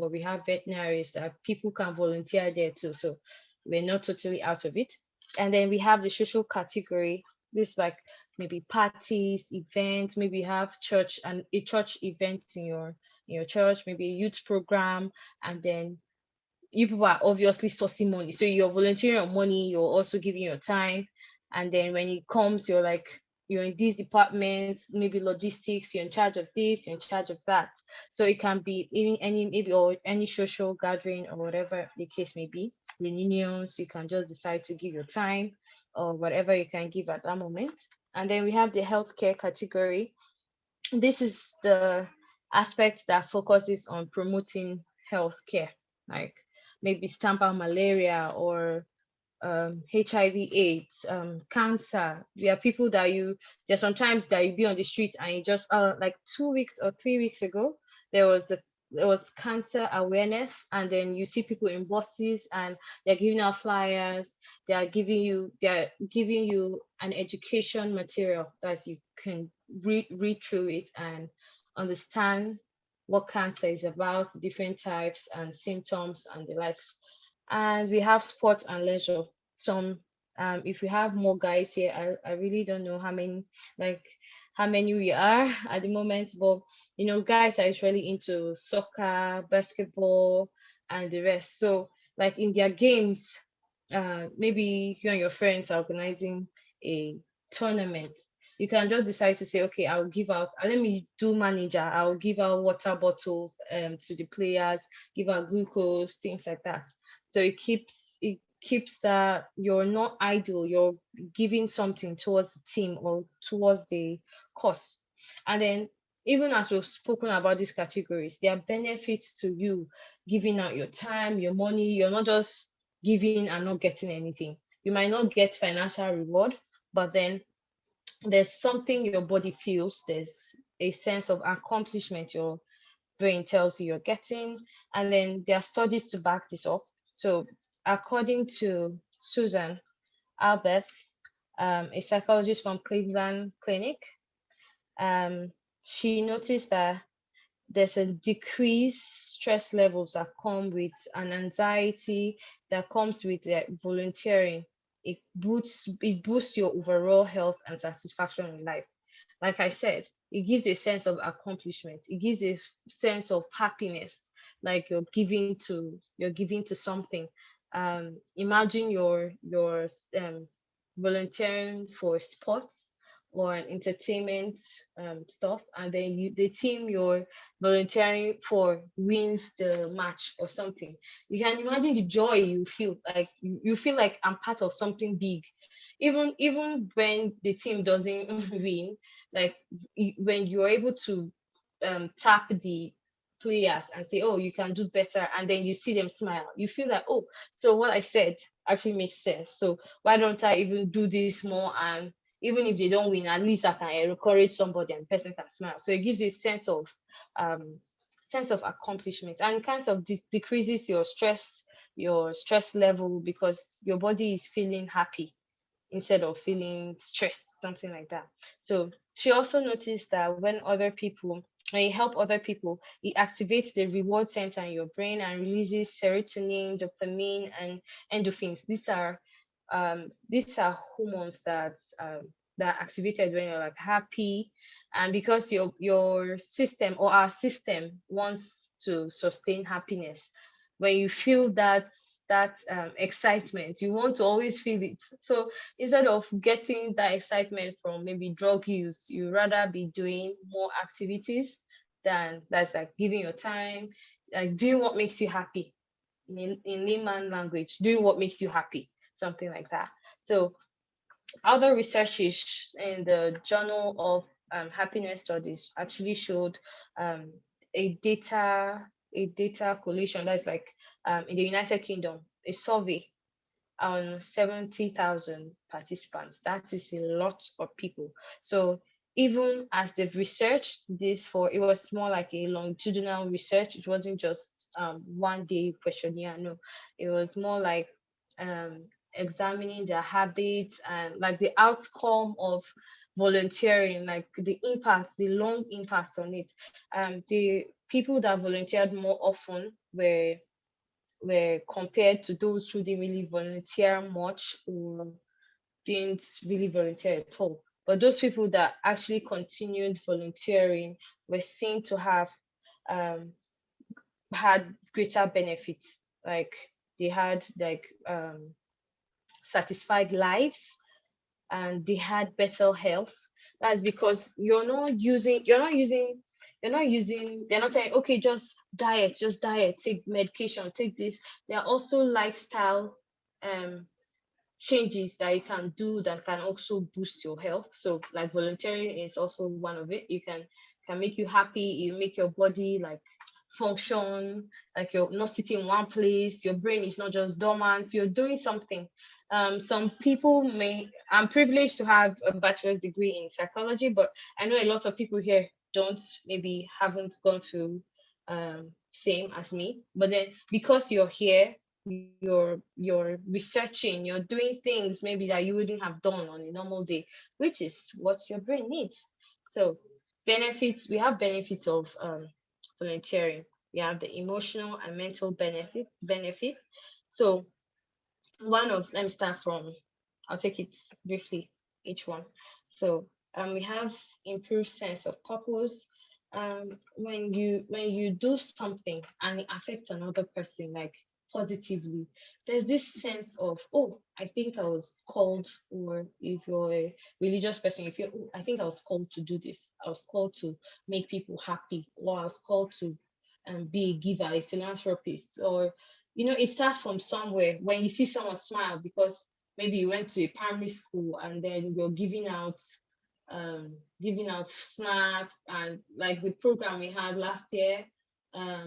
or we have veterinaries that people can volunteer there too. So we're not totally out of it. And then we have the social category. This like maybe parties, events, maybe you have church and a church event in your church, maybe a youth program, and then you people are obviously sourcing money. So you're volunteering your money, you're also giving your time. And then when it comes, you're like, you're in these departments, maybe logistics, you're in charge of this, you're in charge of that. So it can be even any, maybe, or any social gathering or whatever the case may be. Reunions, you can just decide to give your time or whatever you can give at that moment. And then we have the healthcare category. This is the aspect that focuses on promoting healthcare, like maybe stamp out malaria or HIV/AIDS, cancer. There are people that there's sometimes that you be on the street and you just, like 2 weeks or 3 weeks ago, there was the there was cancer awareness, and then you see people in buses and they're giving out flyers. They're giving you an education material that you can read through it and understand what cancer is about, different types and symptoms and the likes. And we have sports and leisure. Some If we have more guys here, I really don't know like how many we are at the moment, but guys are usually into soccer, basketball, and the rest. So like in their games, maybe you and your friends are organizing a tournament. You can just decide to say, okay, I'll give out, let me do manager, I'll give out water bottles to the players, give out glucose, things like that. So it keeps that you're not idle, you're giving something towards the team or towards the cause. And then, even as we've spoken about these categories, there are benefits to you giving out your time, your money. You're not just giving and not getting anything. You might not get financial reward, but then there's something your body feels, there's a sense of accomplishment your brain tells you you're getting. And then there are studies to back this up. So according to Susan Albert, a psychologist from Cleveland Clinic, um, she noticed that there's a decreased stress levels that come with an anxiety that comes with volunteering. It boosts your overall health and satisfaction in life. Like I said, it gives a sense of accomplishment. It gives a sense of happiness, like you're giving to something. Imagine you're volunteering for sports or an entertainment stuff, and then the team you're volunteering for wins the match or something. You can imagine the joy you feel. Like you feel like I'm part of something big, even when the team doesn't win. Like when you're able to tap the players and say, oh, you can do better, and then you see them smile, you feel like, oh, so what I said actually makes sense. So why don't I even do this more? And even if they don't win, at least I can encourage somebody and the person can smile. So it gives you a um sense of accomplishment, and kind of decreases your stress level, because your body is feeling happy instead of feeling stressed, something like that. So she also noticed that when you help other people, it activates the reward center in your brain and releases serotonin, dopamine, and endorphins. These are hormones that are activated when you're like happy, and because your system, or our system, wants to sustain happiness. When you feel that excitement, you want to always feel it. So instead of getting that excitement from maybe drug use, you rather be doing more activities than that's like giving your time, like doing what makes you happy. In layman language, doing what makes you happy, something like that. So other researches in the Journal of Happiness Studies actually showed um, a data collation, that's like in the United Kingdom, a survey on 70,000 participants. That is a lot of people. So even as they've researched this, for it was more like a longitudinal research. It wasn't just 1 day questionnaire. No, it was more like um, examining their habits and like the outcome of volunteering, like the impact, the long impact on it. The people that volunteered more often were compared to those who didn't really volunteer much or didn't really volunteer at all. But those people that actually continued volunteering were seen to have um, had greater benefits. Like they had like satisfied lives, and they had better health. That's because they're not saying, okay, just diet, take medication, take this. There are also lifestyle um changes that you can do that can also boost your health. So like volunteering is also one of it. You can make you happy, you make your body like function, like you're not sitting in one place, your brain is not just dormant, you're doing something. Some people may, I'm privileged to have a bachelor's degree in psychology, but I know a lot of people here don't, maybe haven't gone through same as me. But then because you're here, you're researching, you're doing things maybe that you wouldn't have done on a normal day, which is what your brain needs. So benefits, we have benefits of volunteering. We have the emotional and mental benefit. So let me start from, I'll take it briefly, each one. So we have improved sense of purpose. When you do something and it affects another person, like positively, there's this sense of, oh, I think I was called. Or if you're a religious person, you feel, oh, I think I was called to do this. I was called to make people happy, or I was called to be a giver, a philanthropist. Or it starts from somewhere. When you see someone smile because maybe you went to a primary school and then you're giving out snacks, and like the program we had last year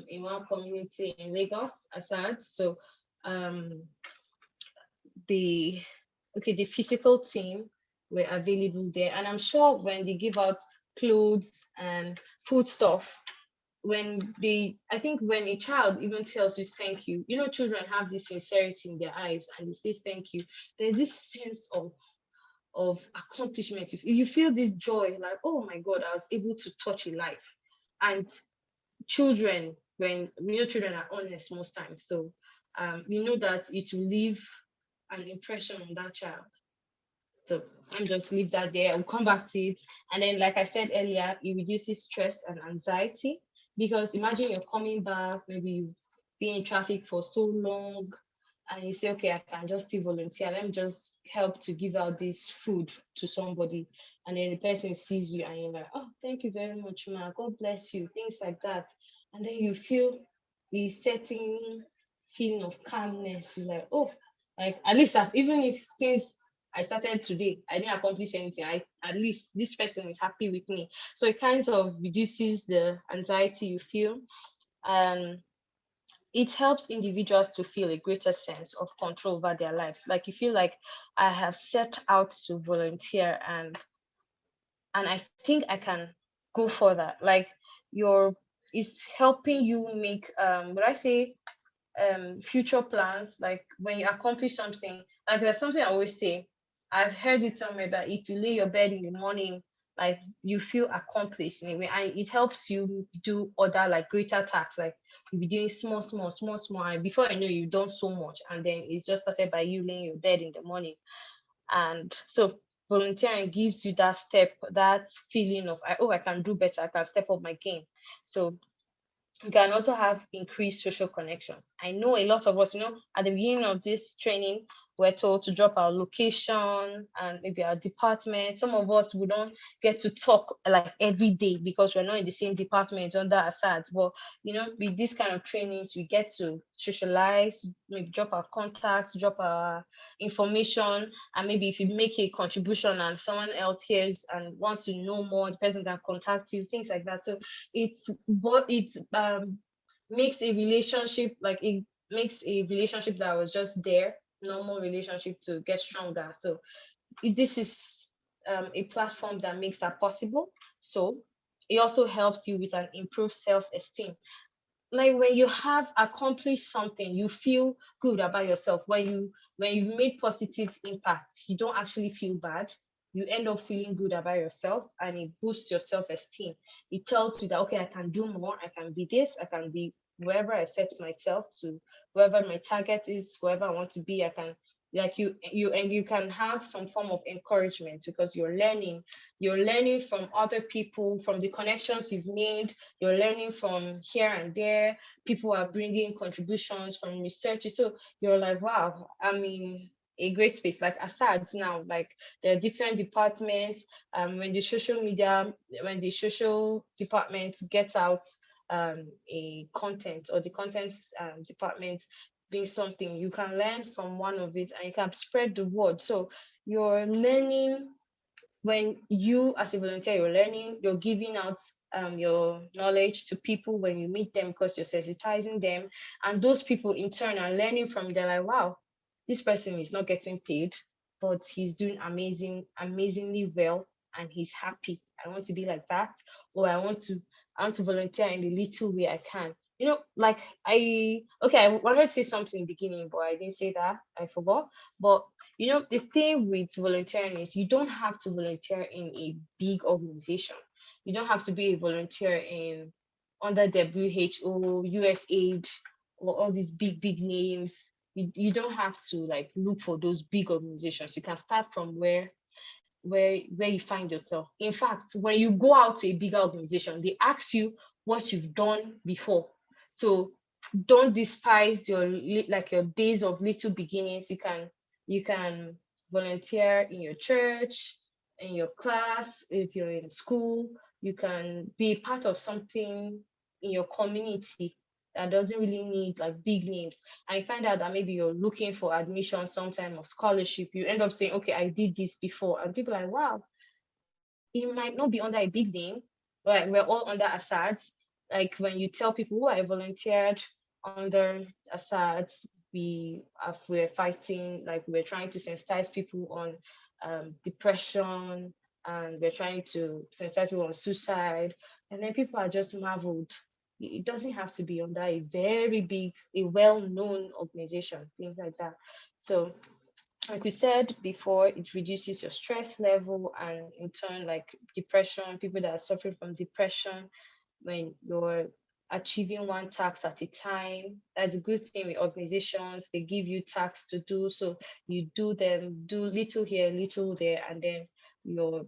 in one community in Lagos, Asad. So um, the the physical team were available there, and I'm sure when they give out clothes and food stuff, I think when a child even tells you thank you, children have this sincerity in their eyes and they say thank you. There's this sense of accomplishment. You feel this joy, like, oh my God, I was able to touch a life. And children, when children are honest most times, so you know that it will leave an impression on that child. So I'm just leave that there. I'll come back to it. And then, like I said earlier, it reduces stress and anxiety, because imagine you're coming back, maybe you've been in traffic for so long, and you say, okay, I can just still volunteer. Let me just help to give out this food to somebody. And then the person sees you and you're like, oh, thank you very much, ma. God bless you. Things like that. And then you feel the certain feeling of calmness. You're like, oh, like at least even if since I started today, I didn't accomplish anything. At least this person is happy with me. So it kind of reduces the anxiety you feel. It helps individuals to feel a greater sense of control over their lives. Like you feel like, I have set out to volunteer, and I think I can go further. Like it's helping you make would I say future plans. Like when you accomplish something, like there's something I always say, I've heard it somewhere, that if you lay your bed in the morning, like you feel accomplished in a way, and it helps you do other like greater tasks. Like you'll be doing small, and before you know, you've done so much, and then it's just started by you laying your bed in the morning. And so volunteering gives you that feeling of, oh, I can do better, I can step up my game. So you can also have increased social connections. I know a lot of us, at the beginning of this training, we're told to drop our location and maybe our department. Some of us, we don't get to talk like every day because we're not in the same department under Asad. But, with this kind of trainings, we get to socialize, maybe drop our contacts, drop our information. And maybe if you make a contribution and someone else hears and wants to know more, the person can contact you, things like that. So it makes a relationship, that was just there, normal relationship, to get stronger. So this is a platform that makes that possible. So it also helps you with an improved self-esteem. Like when you have accomplished something, you feel good about yourself. When you've made positive impact, you don't actually feel bad. you end up feeling good about yourself, and it boosts your self-esteem. It tells you that, okay, I can do more, I can be this, I can be wherever I set myself to, wherever my target is, wherever I want to be, I can, like, and you can have some form of encouragement because you're learning from other people, from the connections you've made. You're learning from here and there. People are bringing contributions from research, so you're like, wow, I mean, a great space. Like Assad now, like there are different departments. When the social department gets out a content, or the content department being something, you can learn from one of it and you can spread the word. So you're learning. When you as a volunteer, you're learning, you're giving out your knowledge to people when you meet them, because you're sensitizing them, and those people in turn are learning from. They're like, wow, this person is not getting paid, but he's doing amazingly well, and he's happy. I want to be like that, or I want to volunteer in the little way I can. Like, I wanted to say something in the beginning, but I didn't say that. I forgot. But the thing with volunteering is you don't have to volunteer in a big organization. You don't have to be a volunteer in under WHO, USAID, or all these big names. You don't have to like look for those big organizations. You can start from where you find yourself. In fact, when you go out to a bigger organization, they ask you what you've done before. So don't despise your days of little beginnings. You can volunteer in your church, in your class, if you're in school. You can be part of something in your community that doesn't really need like big names. I find out that maybe you're looking for admission sometime or scholarship. You end up saying, okay, I did this before. And people are like, wow, it might not be under a big name, but we're all under Assads. Like when you tell people, who I volunteered under Assads, we're fighting, like we're trying to sensitize people on depression, and we're trying to sensitize people on suicide. And then people are just marveled. It doesn't have to be under a very big, a well-known organization, things like that. So like we said before, it reduces your stress level, and in turn, like depression, people that are suffering from depression, when you're achieving one task at a time. That's a good thing with organizations. They give you tasks to do, so you do them, do little here, little there, and then you're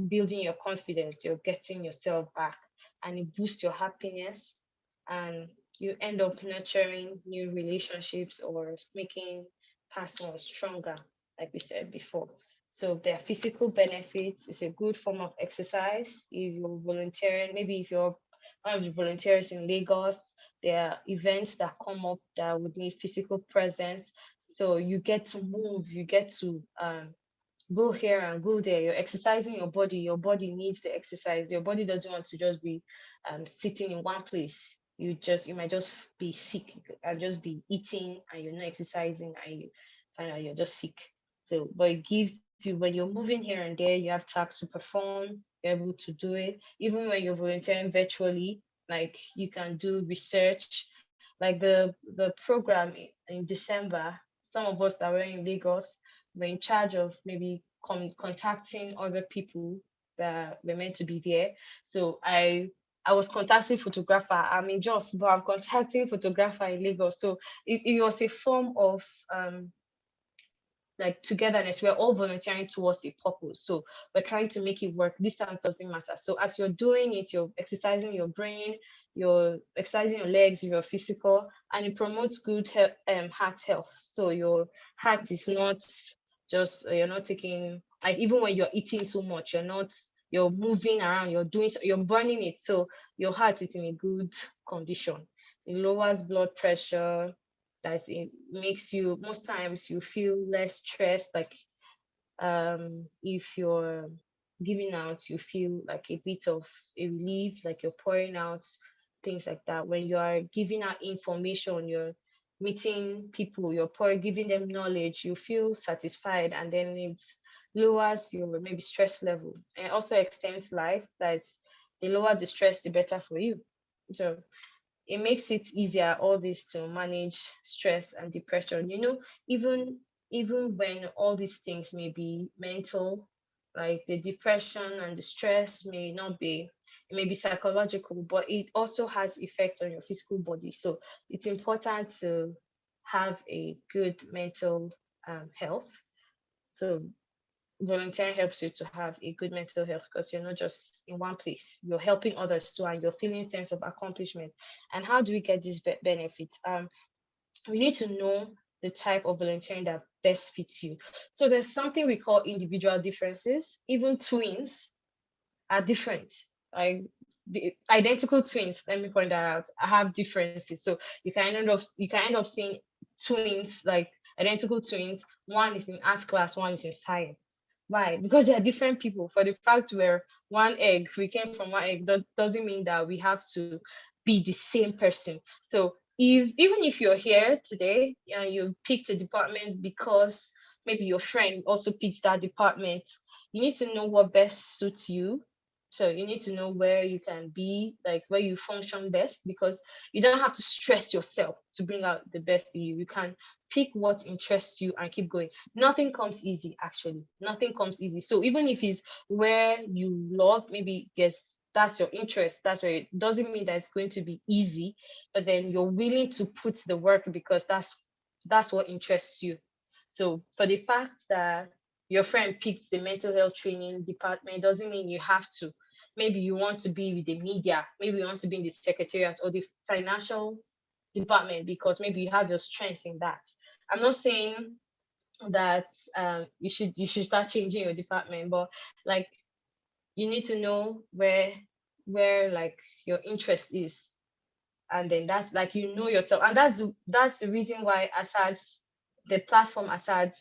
building your confidence, you're getting yourself back, and it boosts your happiness, and you end up nurturing new relationships or making past ones stronger, like we said before. So there are physical benefits. It's a good form of exercise. If you're volunteering, maybe if you're one of the volunteers in Lagos, there are events that come up that would need physical presence. So you get to move, you get to go here and go there. You're exercising your body. Your body needs the exercise. Your body doesn't want to just be sitting in one place. You might just be sick and just be eating, and you're not exercising, and you find out you're just sick. So, but it gives you, when you're moving here and there, you have tasks to perform, you're able to do it. Even when you're volunteering virtually, like you can do research. Like the program in December, some of us that were in Lagos were in charge of maybe contacting other people that were meant to be there. So I was contacting photographer. I'm in Jos, but I'm contacting photographer in Lagos. So it was a form of like togetherness. We're all volunteering towards a purpose. So we're trying to make it work. Distance doesn't matter. So as you're doing it, you're exercising your brain, you're exercising your legs, your physical, and it promotes good heart health. So your heart is not just you're not taking, like, even when you're eating so much, you're moving around, you're burning it. So your heart is in a good condition. It lowers blood pressure, that it makes you, most times you feel less stressed. Like if you're giving out, you feel like a bit of a relief, like you're pouring out, things like that. When you are giving out information, you're meeting people, giving them knowledge, you feel satisfied, and then it lowers your maybe stress level, and also extends life. That's the lower the stress, the better for you. So it makes it easier, all this, to manage stress and depression. Even when all these things may be mental, Like the depression and the stress may not be, it may be psychological, but it also has effects on your physical body. So it's important to have a good mental health. So volunteering helps you to have a good mental health because you're not just in one place, you're helping others too, and you're feeling a sense of accomplishment. And how do we get these benefits? We need to know the type of volunteering that best fits you. So there's something we call individual differences. Even twins are different. Like the identical twins, let me point that out, have differences. So you can end up seeing twins, like identical twins. One is in art class, one is in science. Why? Because they are different people. For the fact we're one egg, we came from one egg, that doesn't mean that we have to be the same person. So if even if you're here today and you picked a department because maybe your friend also picked that department, you need to know what best suits you. So you need to know where you can be, like where you function best, because you don't have to stress yourself to bring out the best in you. You can pick what interests you and keep going. Nothing comes easy, actually. Nothing comes easy. So even if it's where you love, maybe guess that's your interest, that's where it doesn't mean that it's going to be easy, but then you're willing to put the work because that's what interests you. So for the fact that your friend picked the mental health training department doesn't mean you have to. Maybe you want to be with the media, maybe you want to be in the secretariat or the financial department because maybe you have your strength in that. I'm not saying that you should start changing your department, but like you need to know where like your interest is, and then that's like yourself, and that's the reason why ASADS, the platform ASADS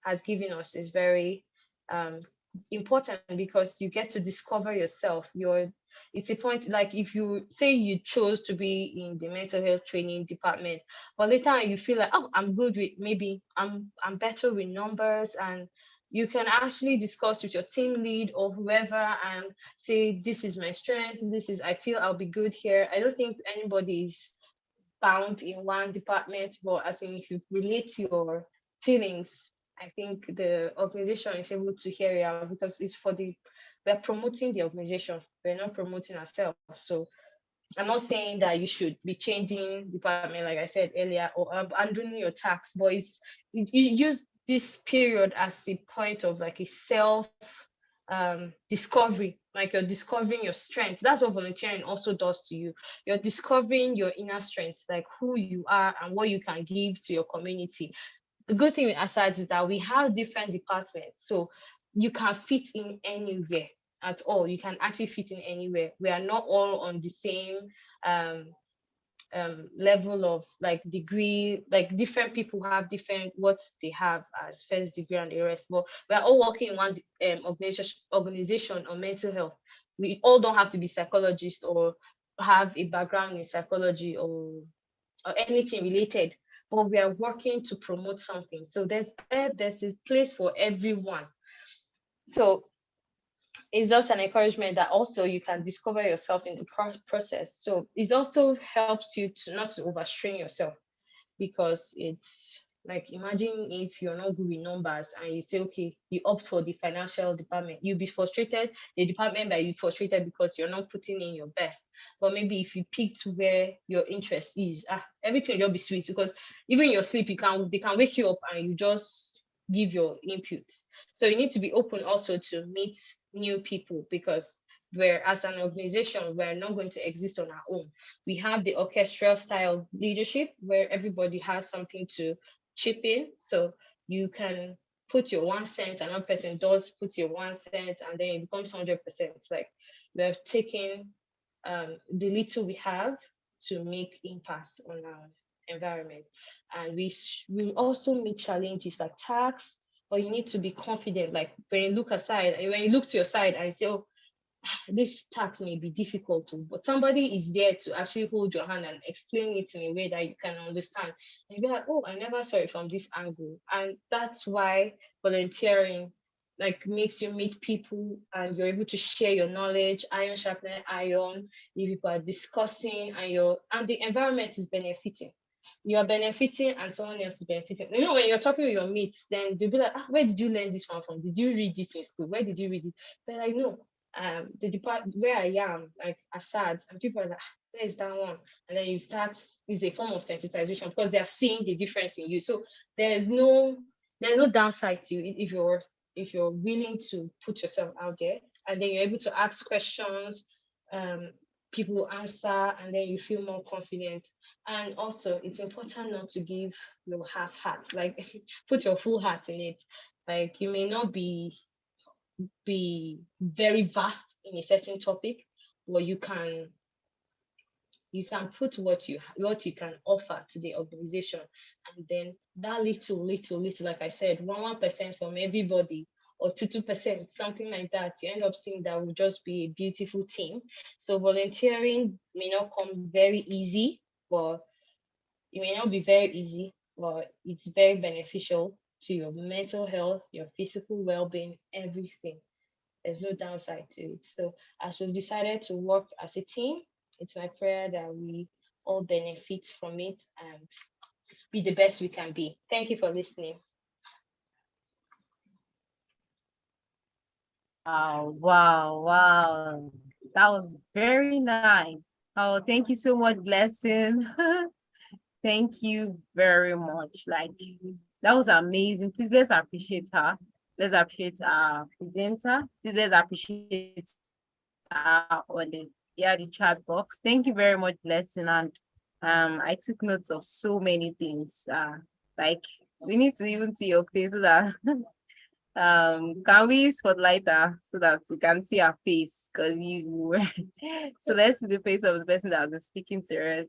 has given us, is very um important, because you get to discover yourself. It's a point, like if you say you chose to be in the mental health training department, but later on you feel like, oh, I'm good with, maybe I'm better with numbers, and you can actually discuss with your team lead or whoever and say, this is my strength, I feel I'll be good here. I don't think anybody is bound in one department, but I think if you relate your feelings, I think the organization is able to hear you out, because we're promoting the organization, we're not promoting ourselves. So I'm not saying that you should be changing department, like I said earlier, or abandoning your tax, but you use this period as a point of like a self discovery, like you're discovering your strengths. That's what volunteering also does to you. You're discovering your inner strengths, like who you are and what you can give to your community. The good thing with ASADS is that we have different departments, so you can fit in anywhere at all. You can actually fit in anywhere. We are not all on the same um level of like degree. Like different people have different what they have as first degree and the rest, but we're all working in one organization on mental health. We all don't have to be psychologists or have a background in psychology or anything related, but we are working to promote something. So there's this place for everyone. So it's just an encouragement that also you can discover yourself in the process. So it also helps you to not to overstrain yourself, because it's like, imagine if you're not good with numbers and you say, okay, you opt for the financial department, you'll be frustrated. The department might be frustrated because you're not putting in your best. But maybe if you picked where your interest is, everything will be sweet, because even your sleep, they can wake you up and you just give your input. So you need to be open also to meet new people, because we're, as an organization, we're not going to exist on our own. We have the orchestral style leadership where everybody has something to chip in. So you can put your 1 cent, another person does put your 1 cent, and then it becomes 100%. Like we have taken the little we have to make impact on our environment. And we will also meet challenges like tax, but you need to be confident. Like when you look aside, when you look to your side and say, oh, this task may be difficult to, but somebody is there to actually hold your hand and explain it in a way that you can understand. And you'll be like, oh, I never saw it from this angle. And that's why volunteering like makes you meet people and you're able to share your knowledge, iron sharpening iron, you people are discussing, and the environment is benefiting. you are benefiting and someone else is benefiting. You know, when you're talking with your mates, then they'll be like, where did you learn this one from? Did you read this in school? Where did you read it? But like, no, the department where I am, like Assad, and people are like, there's that one. And then you start, is a form of sensitization because they are seeing the difference in you. So there's no downside to it if you're willing to put yourself out there, and then you're able to ask questions, um, people answer, and then you feel more confident. And also, it's important not to give your half heart, like put your full heart in it. Like you may not be very vast in a certain topic, but you can put what you can offer to the organization, and then that little, like I said, 1% from everybody, or 2%, something like that, you end up seeing that will just be a beautiful team. So volunteering may not come very easy, but it may not be very easy, but it's very beneficial to your mental health, your physical well-being, everything. There's no downside to it. So as we've decided to work as a team, it's my prayer that we all benefit from it and be the best we can be. Thank you for listening. Wow. That was very nice. Oh, thank you so much, Blessing. Thank you very much. Like, that was amazing. Please let's appreciate her. Let's appreciate our presenter. Please let's appreciate on the chat box. Thank you very much, Blessing. And I took notes of so many things. Like, we need to even see your face so that can we spotlight her so that we can see her face? Because you were so let's see the face of the person that was speaking to us.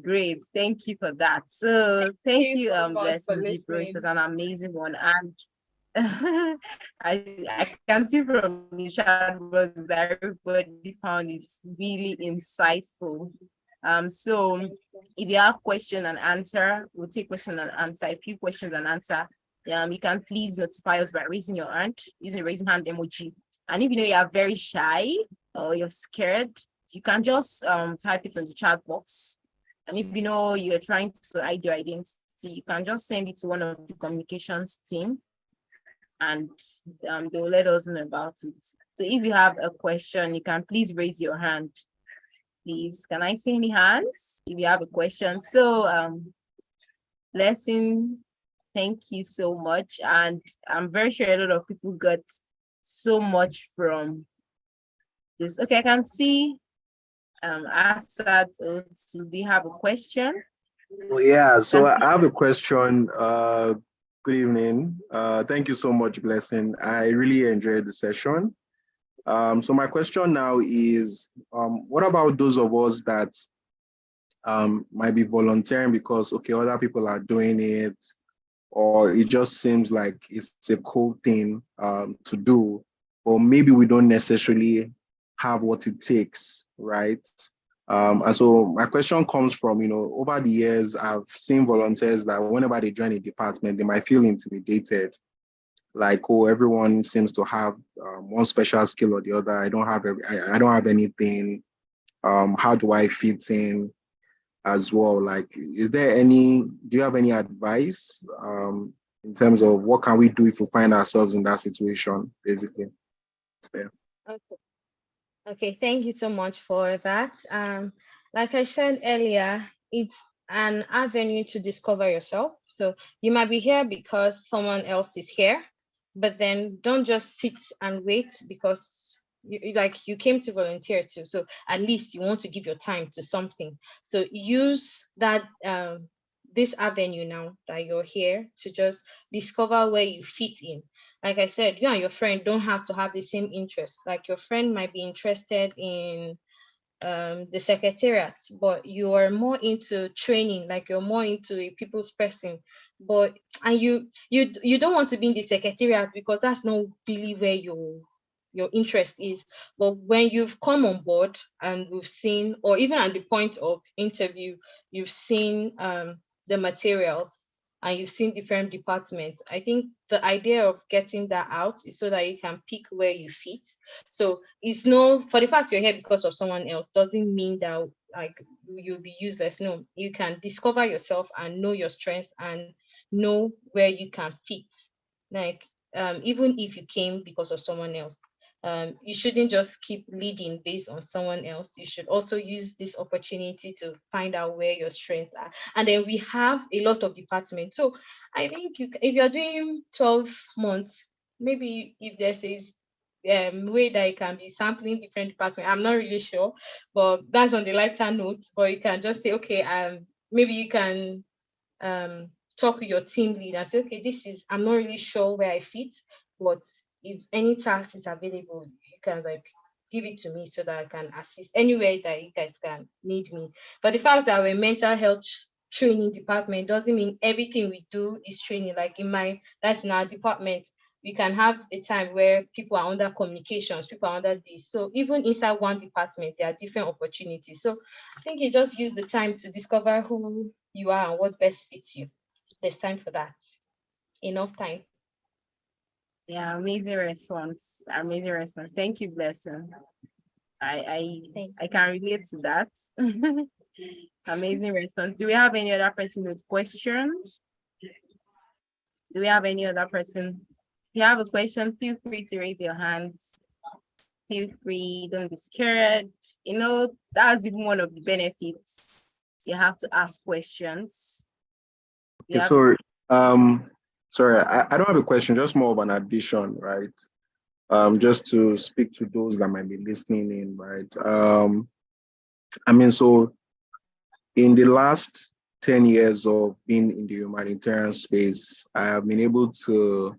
Great, thank you for that. So thank Thank you you, so much for Blessing Deeper. It was listening. an amazing one. And I can see from the chat box that everybody found it really insightful. So if you have question and answer, we'll take question and answer. A few questions and answer. You can please notify us by raising your hand, using the raising hand emoji. And if you know you are very shy or you're scared, you can just type it in the chat box. And if you know you're trying to hide your identity, you can just send it to one of the communications team, and they'll let us know about it. So if you have a question, you can please raise your hand. Please, can I see any hands if you have a question? So Blessing, thank you so much. And I'm very sure a lot of people got so much from this. Okay, I can see Asad, do you have a question? Well, yeah, so Can I see. have a question. Good evening. Thank you so much, Blessing. I really enjoyed the session. So my question now is, what about those of us that might be volunteering because, okay, other people are doing it, or it just seems like it's a cool thing to do, or maybe we don't necessarily have what it takes, right? And so my question comes from, over the years, I've seen volunteers that whenever they join a department, they might feel intimidated, like, oh, everyone seems to have one special skill or the other. I don't have anything. How do I fit in as well? Like, do you have any advice in terms of what can we do if we find ourselves in that situation, basically? So, yeah. Okay. Okay, thank you so much for that. Like I said earlier, it's an avenue to discover yourself. So you might be here because someone else is here, but then don't just sit and wait because you came to volunteer too. So at least you want to give your time to something. So use that this avenue now that you're here to just discover where you fit in. Like I said, you and your friend don't have to have the same interest. Like your friend might be interested in the secretariat, but you are more into training, like you're more into a people's person. But and you don't want to be in the secretariat because that's not really where your interest is. But when you've come on board and we've seen, or even at the point of interview, you've seen the materials and you've seen different departments, I think the idea of getting that out is so that you can pick where you fit. So it's no, for the fact you're here because of someone else doesn't mean that like you'll be useless. No, you can discover yourself and know your strengths and know where you can fit. Like even if you came because of someone else, you shouldn't just keep leading based on someone else. You should also use this opportunity to find out where your strengths are. And then we have a lot of departments. So I think if you're doing 12 months, maybe if there's a way that you can be sampling different departments, I'm not really sure, but that's on the lighter note. But you can just say, okay, maybe you can talk with your team lead and say, okay, I'm not really sure where I fit, but if any task is available, you can like give it to me so that I can assist anywhere that you guys can need me. But the fact that we're mental health training department doesn't mean everything we do is training. Like that's in our department, we can have a time where people are under communications, people are under this. So even inside one department, there are different opportunities. So I think you just use the time to discover who you are and what best fits you. There's time for that. Enough time. Yeah, amazing response. Amazing response. Thank you, Blessing. I can relate to that. Amazing response. Do we have any other person with questions? Do we have any other person? If you have a question, feel free to raise your hands. Feel free, don't be scared. You know, that's even one of the benefits. You have to ask questions. Okay, sorry, I don't have a question, just more of an addition, right? Just to speak to those that might be listening in, right? So in the last 10 years of being in the humanitarian space, I have been able to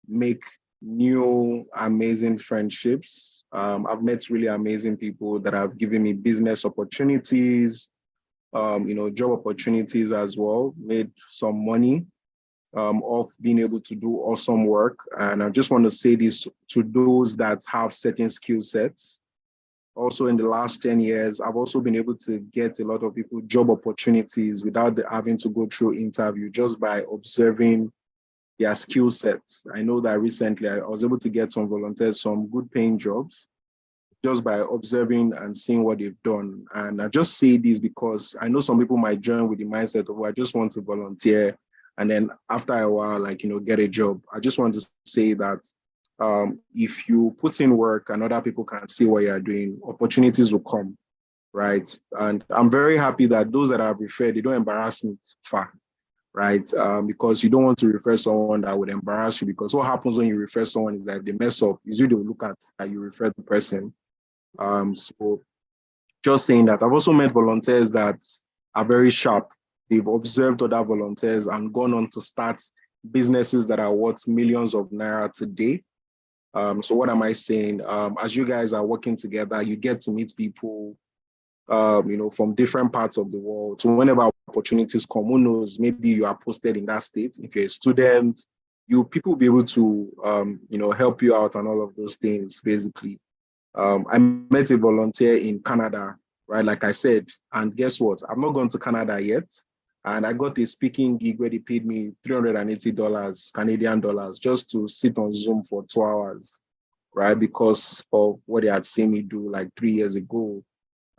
make new amazing friendships. I've met really amazing people that have given me business opportunities, job opportunities as well, made some money of being able to do awesome work. And I just want to say this to those that have certain skill sets. Also, in the last 10 years, I've also been able to get a lot of people job opportunities without having to go through interview, just by observing their skill sets. I know that recently I was able to get some volunteers, some good paying jobs, just by observing and seeing what they've done. And I just say this because I know some people might join with the mindset of, I just want to volunteer. And then after a while, get a job. I just want to say that if you put in work and other people can see what you're doing, opportunities will come, right? And I'm very happy that those that I've referred, they don't embarrass me far, right? Because you don't want to refer someone that would embarrass you, because what happens when you refer someone is that they mess up, is you to look at that you refer the person. So just saying that, I've also met volunteers that are very sharp. They've observed other volunteers and gone on to start businesses that are worth millions of naira today. So what am I saying? As you guys are working together, you get to meet people, from different parts of the world. So whenever opportunities come, who knows, maybe you are posted in that state. If you're a student, people will be able to, help you out and all of those things, basically. I met a volunteer in Canada, right? Like I said, and guess what? I've not gone to Canada yet. And I got a speaking gig where they paid me $380 Canadian dollars just to sit on Zoom for 2 hours, right? Because of what they had seen me do like 3 years ago.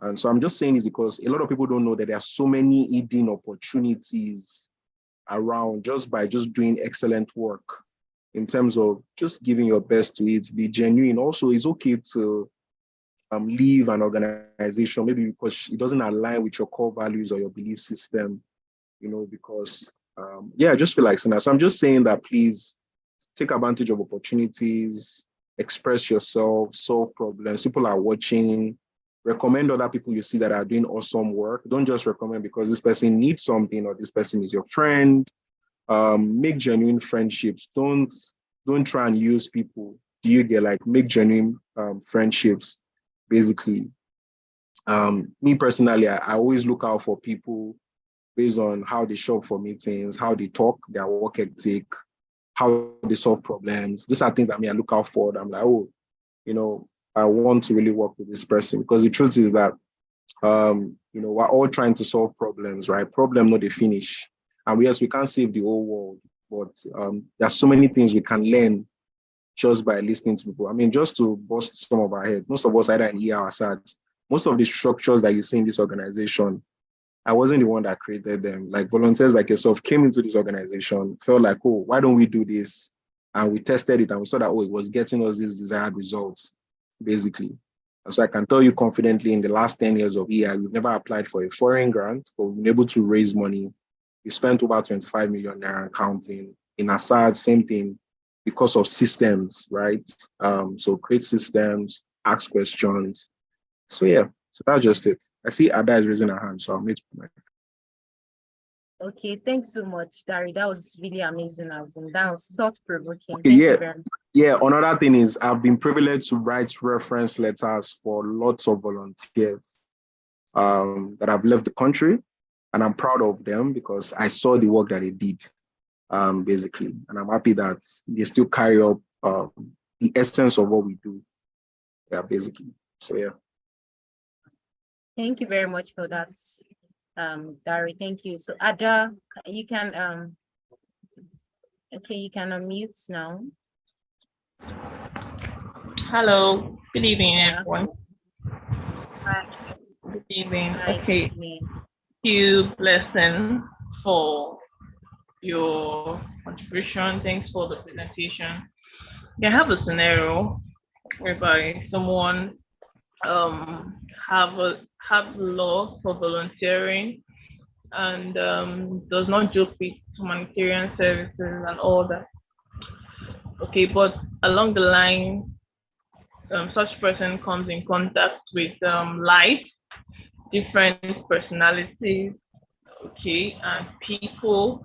And so I'm just saying this because a lot of people don't know that there are so many hidden opportunities around just by just doing excellent work, in terms of just giving your best to it, be genuine. Also, it's okay to leave an organization, maybe because it doesn't align with your core values or your belief system, because, I just feel like saying that. So I'm just saying that, please take advantage of opportunities, express yourself, solve problems. People are watching. Recommend other people you see that are doing awesome work. Don't just recommend because this person needs something or this person is your friend. Make genuine friendships. Don't try and use people. Do you get, like, make genuine friendships, basically. Me personally, I always look out for people based on how they show up for meetings, how they talk, their work ethic, how they solve problems. These are things that I look out for. I'm like, oh, I want to really work with this person, because the truth is that, we're all trying to solve problems, right? Problem not the finish. And yes, we can't save the whole world, but there's so many things we can learn just by listening to people. Just to bust some of our heads, most of us either in ER or SAT, most of the structures that you see in this organization, I wasn't the one that created them. Like volunteers like yourself came into this organization, felt like, oh, why don't we do this? And we tested it and we saw that, oh, it was getting us these desired results, basically. And so I can tell you confidently in the last 10 years of EI, we've never applied for a foreign grant, but we've been able to raise money. We spent over 25 million naira and counting. In Assad, same thing, because of systems, right? So create systems, ask questions. So yeah, so that's just it. I see Ada is raising her hand, so I'll meet my. Okay, thanks so much, Dari. That was really amazing. That was thought-provoking. Okay, Thank yeah. you very much. Yeah, another thing is I've been privileged to write reference letters for lots of volunteers that have left the country, and I'm proud of them because I saw the work that they did, basically, and I'm happy that they still carry up the essence of what we do. Yeah, basically. So yeah. Thank you very much for that, Dari. Thank you. So Ada, you can okay, you can unmute now. Hello, good evening, everyone. Hi. Good evening. Hi. Okay, Good evening. thank you, Blessing, for your contribution. Thanks for the presentation. I have a scenario whereby someone have law for volunteering and does not joke with humanitarian services and all that. Okay, but along the line, such person comes in contact with life, different personalities, okay, and people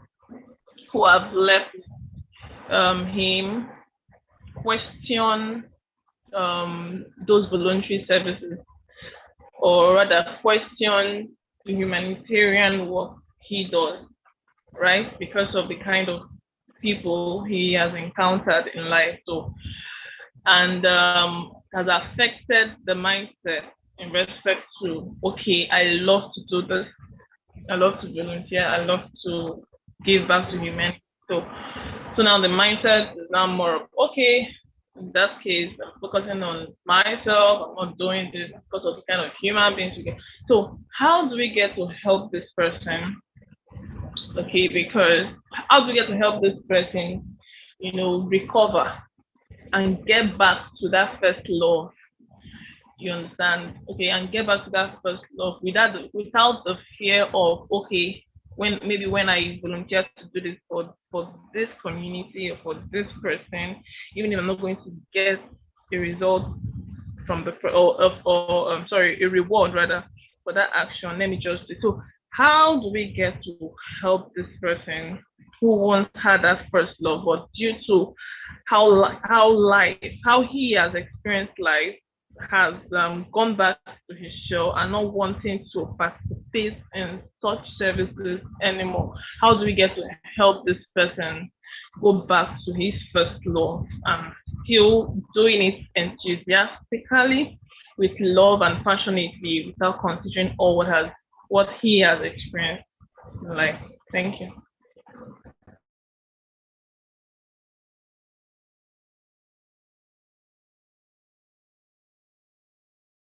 who have left him question those voluntary services, or rather question the humanitarian work he does, right? Because of the kind of people he has encountered in life. So, and has affected the mindset in respect to, okay, I love to do this, I love to volunteer, I love to give back to humanity. So now the mindset is now more of, okay, in that case, I'm focusing on myself, I'm not doing this because of the kind of human beings we get. So how do we get to help this person? Okay, because how do we get to help this person, recover and get back to that first love? You understand? Okay, and get back to that first love without the fear of, okay, when I volunteer to do this for this community or for this person, even if I'm not going to get a result from a reward rather for that action, let me just do. So how do we get to help this person who once had that first love, but due to how he has experienced life, has gone back to his shell and not wanting to participate in such services anymore? How do we get to help this person go back to his first love and still doing it enthusiastically, with love and passionately, without considering all what he has experienced in life? Thank you.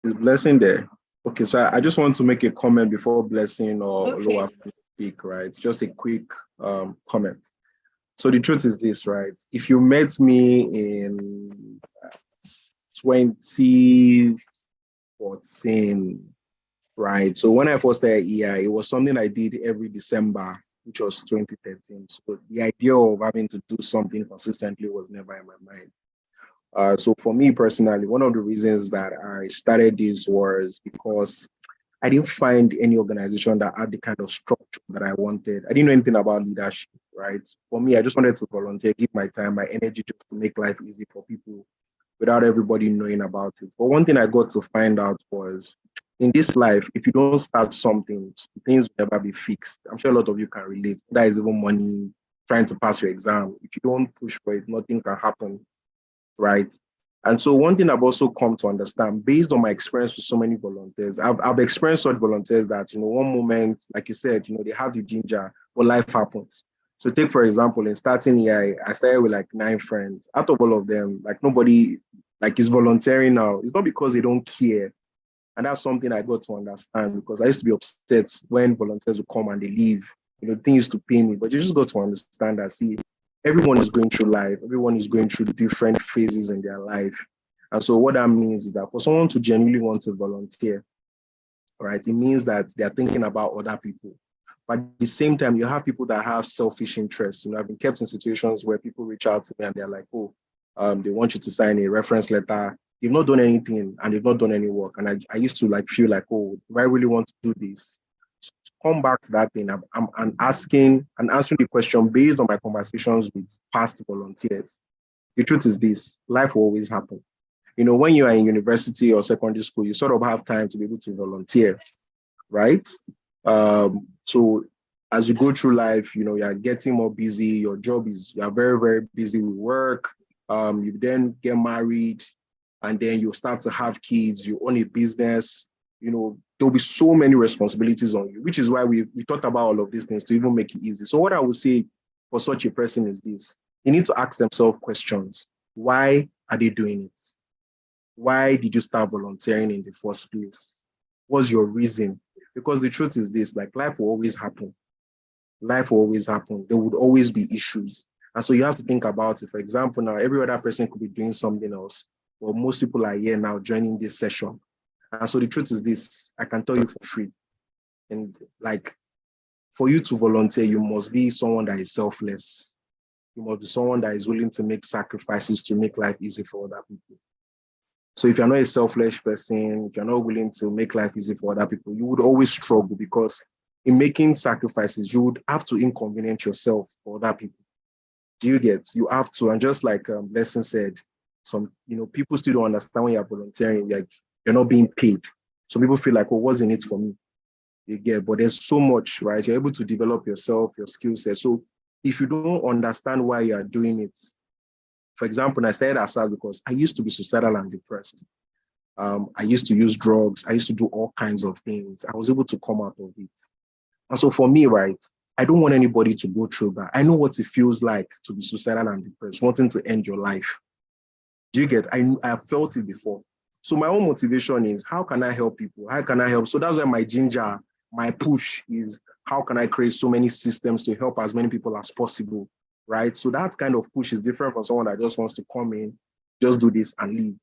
Is Blessing there? Okay, so I just want to make a comment before Blessing or Okay. Loa speak, right? Just a quick comment. So the truth is this, right? If you met me in 2014, right? So when I first started EI, it was something I did every December, which was 2013. So the idea of having to do something consistently was never in my mind. So for me personally, one of the reasons that I started this was because I didn't find any organization that had the kind of structure that I wanted. I didn't know anything about leadership, right? For me, I just wanted to volunteer, give my time, my energy just to make life easy for people without everybody knowing about it. But one thing I got to find out was, in this life, if you don't start something, things will never be fixed. I'm sure a lot of you can relate. That is even money, trying to pass your exam. If you don't push for it, nothing can happen. Right. And so one thing I've also come to understand, based on my experience with so many volunteers, I've experienced such volunteers that, one moment, like you said, they have the ginger, but life happens. So take, for example, in starting here, I started with like 9 friends. Out of all of them, like nobody like is volunteering now. It's not because they don't care. And that's something I got to understand, because I used to be upset when volunteers would come and they leave. The thing used to pain me, but you just got to understand that, see, everyone is going through life. Everyone is going through different phases in their life. And so what that means is that for someone to genuinely want to volunteer, right, it means that they're thinking about other people. But at the same time, you have people that have selfish interests. I've been kept in situations where people reach out to me and they're like, oh, they want you to sign a reference letter. They've not done anything and they've not done any work. And I used to feel like, oh, do I really want to do this? So to come back to that thing, I'm asking and answering the question based on my conversations with past volunteers. The truth is this: life will always happen. When you are in university or secondary school, you sort of have time to be able to volunteer, right? So as you go through life, you are getting more busy. Your job is, you are very, very busy with work. You then get married, and then you start to have kids. You own a business. There'll be so many responsibilities on you, which is why we talked about all of these things to even make it easy. So what I would say for such a person is this: you need to ask themselves questions. Why are they doing it? Why did you start volunteering in the first place? What's your reason? Because the truth is this: life will always happen. Life will always happen. There would always be issues. And so you have to think about it. For example, now every other person could be doing something else, but most people are here now joining this session. And so the truth is this: I can tell you for free. And for you to volunteer, you must be someone that is selfless. You must be someone that is willing to make sacrifices to make life easy for other people. So if you're not a selfish person, if you're not willing to make life easy for other people, you would always struggle, because in making sacrifices, you would have to inconvenience yourself for other people. Do you get? You have to. And just like Blessing said, some people still don't understand when you're volunteering, you're not being paid. Some people feel like, oh, what's in it for me? You get, but there's so much, right? You're able to develop yourself, your skill set. So if you don't understand why you are doing it, for example, I started as because I used to be suicidal and depressed. I used to use drugs. I used to do all kinds of things. I was able to come out of it. And so for me, right, I don't want anybody to go through that. I know what it feels like to be suicidal and depressed, wanting to end your life. Do you get? I have felt it before. So my own motivation is, how can I help people? How can I help? So that's why my ginger, my push is, how can I create so many systems to help as many people as possible, right? So that kind of push is different from someone that just wants to come in, just do this and leave.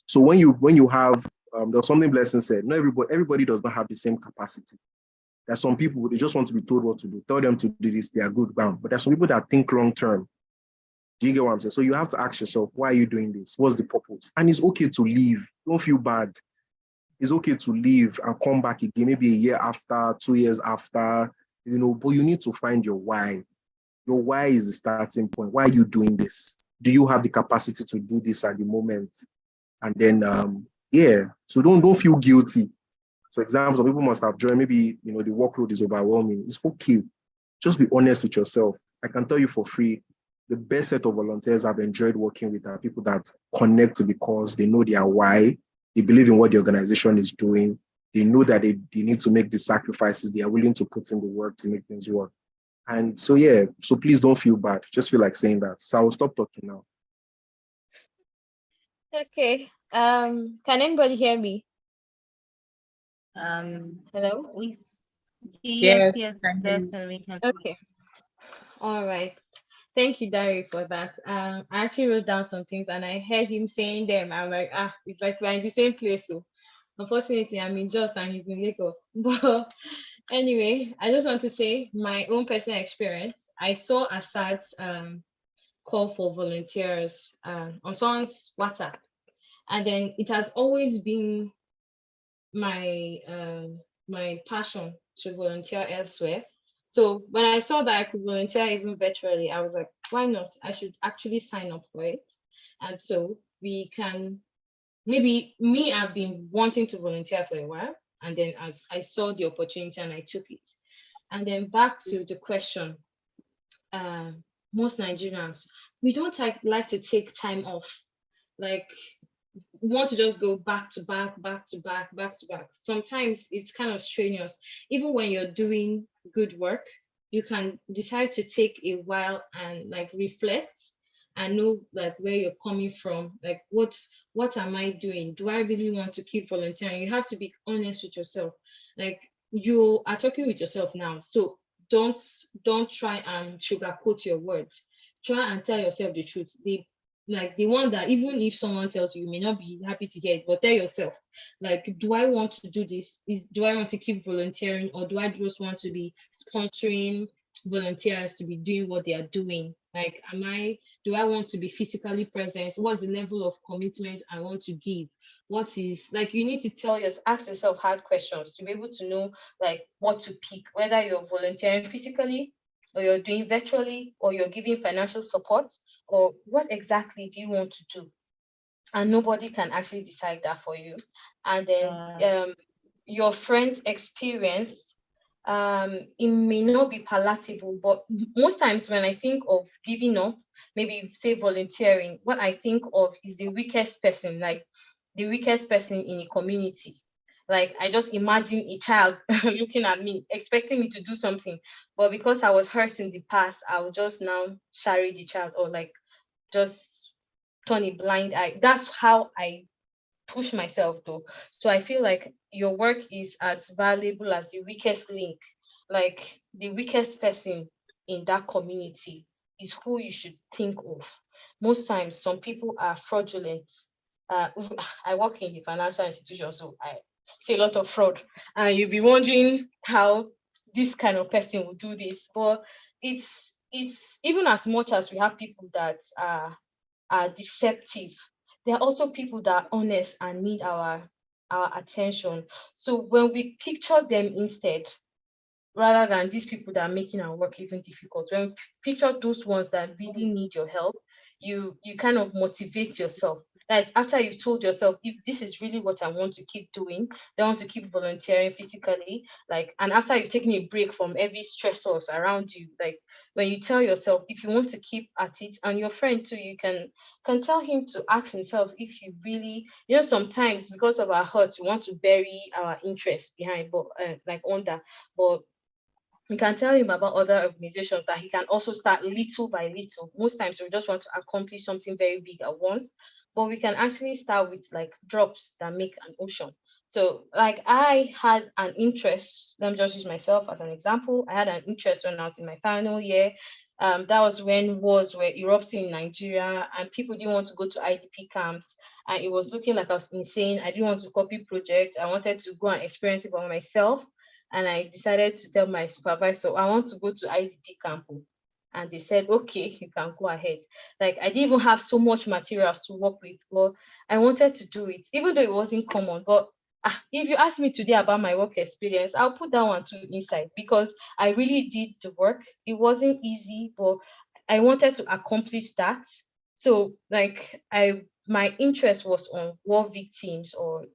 So when you have, there's something Blessing said, not everybody does not have the same capacity. There's some people, they just want to be told what to do. Tell them to do this, they are good, bam. But there's some people that think long term. Do you get what I'm saying? So you have to ask yourself, why are you doing this? What's the purpose? And it's okay to leave. Don't feel bad. It's okay to leave and come back again, maybe a year after, 2 years after, but you need to find your why. Your why is the starting point. Why are you doing this? Do you have the capacity to do this at the moment? And then, so don't feel guilty. So example, some people must have joined, maybe, the workload is overwhelming. It's okay. Just be honest with yourself. I can tell you for free, the best set of volunteers I've enjoyed working with are people that connect to the cause. They know their why. They believe in what the organization is doing. They know that they need to make the sacrifices. They are willing to put in the work to make things work. And so, so please don't feel bad. Just feel like saying that. So I will stop talking now. Okay. Can anybody hear me? Hello? Yes, Yes, we can. Okay. All right. Thank you, Dari, for that. I actually wrote down some things and I heard him saying them. I'm like, it's like we're in the same place. So unfortunately, I'm in Jos and he's in Lagos. But anyway, I just want to say my own personal experience. I saw Assad's call for volunteers on someone's WhatsApp. And then it has always been my my passion to volunteer elsewhere. So when I saw that I could volunteer even virtually, I was like, why not? I should actually sign up for it. And so we can, maybe me, I've been wanting to volunteer for a while, and then I saw the opportunity and I took it. And then back to the question, most Nigerians, we don't like to take time off. Like, want to just go back to back, back to back, back to back. Sometimes it's kind of strenuous. Even when you're doing good work, you can decide to take a while and reflect and know like where you're coming from. Like what am I doing? Do I really want to keep volunteering? You have to be honest with yourself. Like you are talking with yourself now. So don't try and sugarcoat your words. Try and tell yourself the truth. The one that even if someone tells you, you may not be happy to hear it, but tell yourself, like, do I want to do this? Do I want to keep volunteering, or do I just want to be sponsoring volunteers to be doing what they are doing? Like, do I want to be physically present? What's the level of commitment I want to give? What is, like, you need to ask yourself hard questions to be able to know like what to pick, whether you're volunteering physically, or you're doing virtually, or you're giving financial support, or what exactly do you want to do? And nobody can actually decide that for you. And then your friend's experience, it may not be palatable, but most times when I think of giving up, maybe say volunteering, what I think of is the weakest person, like the weakest person in a community. Like, I just imagine a child looking at me, expecting me to do something, but because I was hurt in the past, I will just now share the child, or like just turn a blind eye. That's how I push myself though. So I feel like your work is as valuable as the weakest link. Like, the weakest person in that community is who you should think of. Most times, some people are fraudulent. Uh, I work in the financial institution, so I see a lot of fraud. And you'll be wondering how this kind of person will do this. But it's even as much as we have people that are deceptive, there are also people that are honest and need our attention. So when we picture them instead, rather than these people that are making our work even difficult, when we picture those ones that really need your help, you kind of motivate yourself. That's after you've told yourself, if this is really what I want to keep doing, I want to keep volunteering physically, like, and after you've taken a break from every stressors around you, like, when you tell yourself if you want to keep at it, and your friend too, you can tell him to ask himself if you really, sometimes because of our hurts, we want to bury our interest behind, but like under, but we can tell him about other organizations that he can also start little by little. Most times we just want to accomplish something very big at once, but we can actually start with like drops that make an ocean. So like I had an interest, let me just use myself as an example. I had an interest when I was in my final year. That was when wars were erupting in Nigeria and people didn't want to go to IDP camps. And it was looking like I was insane. I didn't want to copy projects. I wanted to go and experience it by myself. And I decided to tell my supervisor, I want to go to IDP camp. And they said, okay, you can go ahead. Like, I didn't even have so much materials to work with, but I wanted to do it, even though it wasn't common. But if you ask me today about my work experience, I'll put that one too inside, because I really did the work. It wasn't easy, but I wanted to accomplish that. So like my interest was on war victims or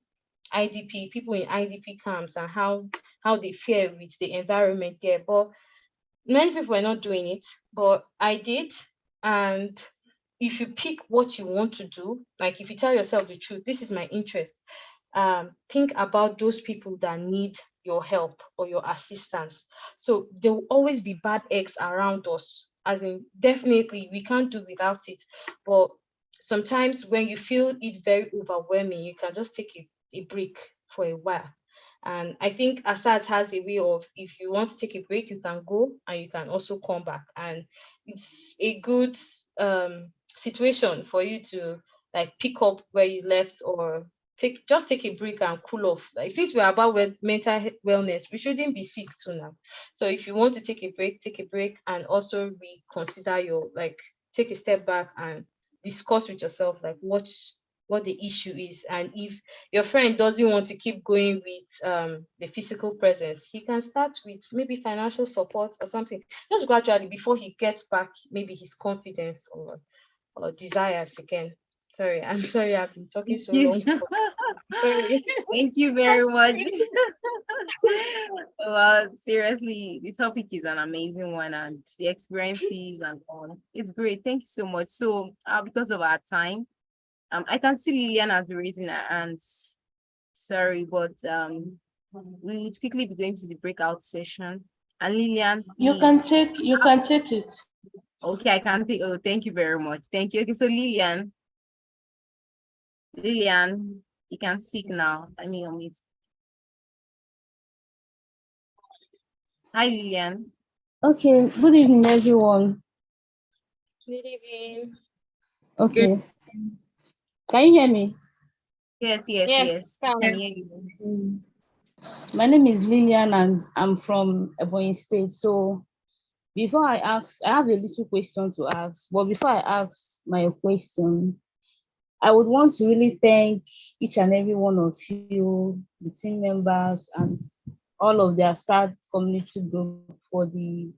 IDP, people in IDP camps, and how they fare with the environment there. But many people are not doing it, but I did. And if you pick what you want to do, like if you tell yourself the truth, this is my interest, think about those people that need your help or your assistance. So there will always be bad eggs around us, as in definitely we can't do without it. But sometimes when you feel it very overwhelming, you can just take a break for a while. And I think Assad has a way of, if you want to take a break, you can go and you can also come back. And it's a good situation for you to like pick up where you left, or take a break and cool off. Like, since we're about mental wellness, we shouldn't be sick too now. So if you want to take a break, and also reconsider take a step back and discuss with yourself like what the issue is. And if your friend doesn't want to keep going with the physical presence, he can start with maybe financial support or something, just gradually, before he gets back maybe his confidence or desires again. I'm sorry I've been talking so long. Sorry. Thank you very much. Well, seriously, the topic is an amazing one, and the experiences and all. It's great. Thank you so much. So because of our time, I can see Lillian has been raising her hands. Sorry, but we would quickly be going to the breakout session. And Lillian, you can take it. Okay, I can think. Oh, thank you very much. Thank you. Okay, so Lillian, you can speak now. Let me unmute. Hi, Lillian. Okay, good evening, everyone. Good evening. Okay, can you hear me? Yes, yes, Yes, yes. Can fine. hear you. My name is Lillian and I'm from Ebonyi State. So before I ask, I have a little question to ask. But before I ask my question, I would want to really thank each and every one of you, the team members, and all of their staff community group for the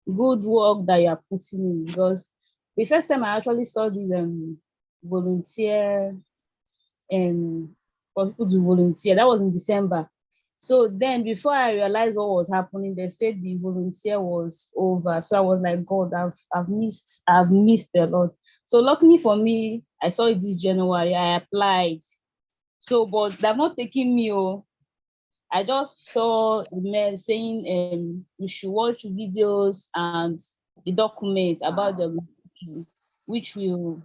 good work that you are putting in. Because the first time I actually saw this volunteer and for people to volunteer. That was in December. So then before I realized what was happening, they said the volunteer was over. So I was like, God, I've missed a lot. So luckily for me, I saw it this January. I applied. So but they've not taken me. Oh, I just saw a mail saying you should watch videos and the document about the organization, which will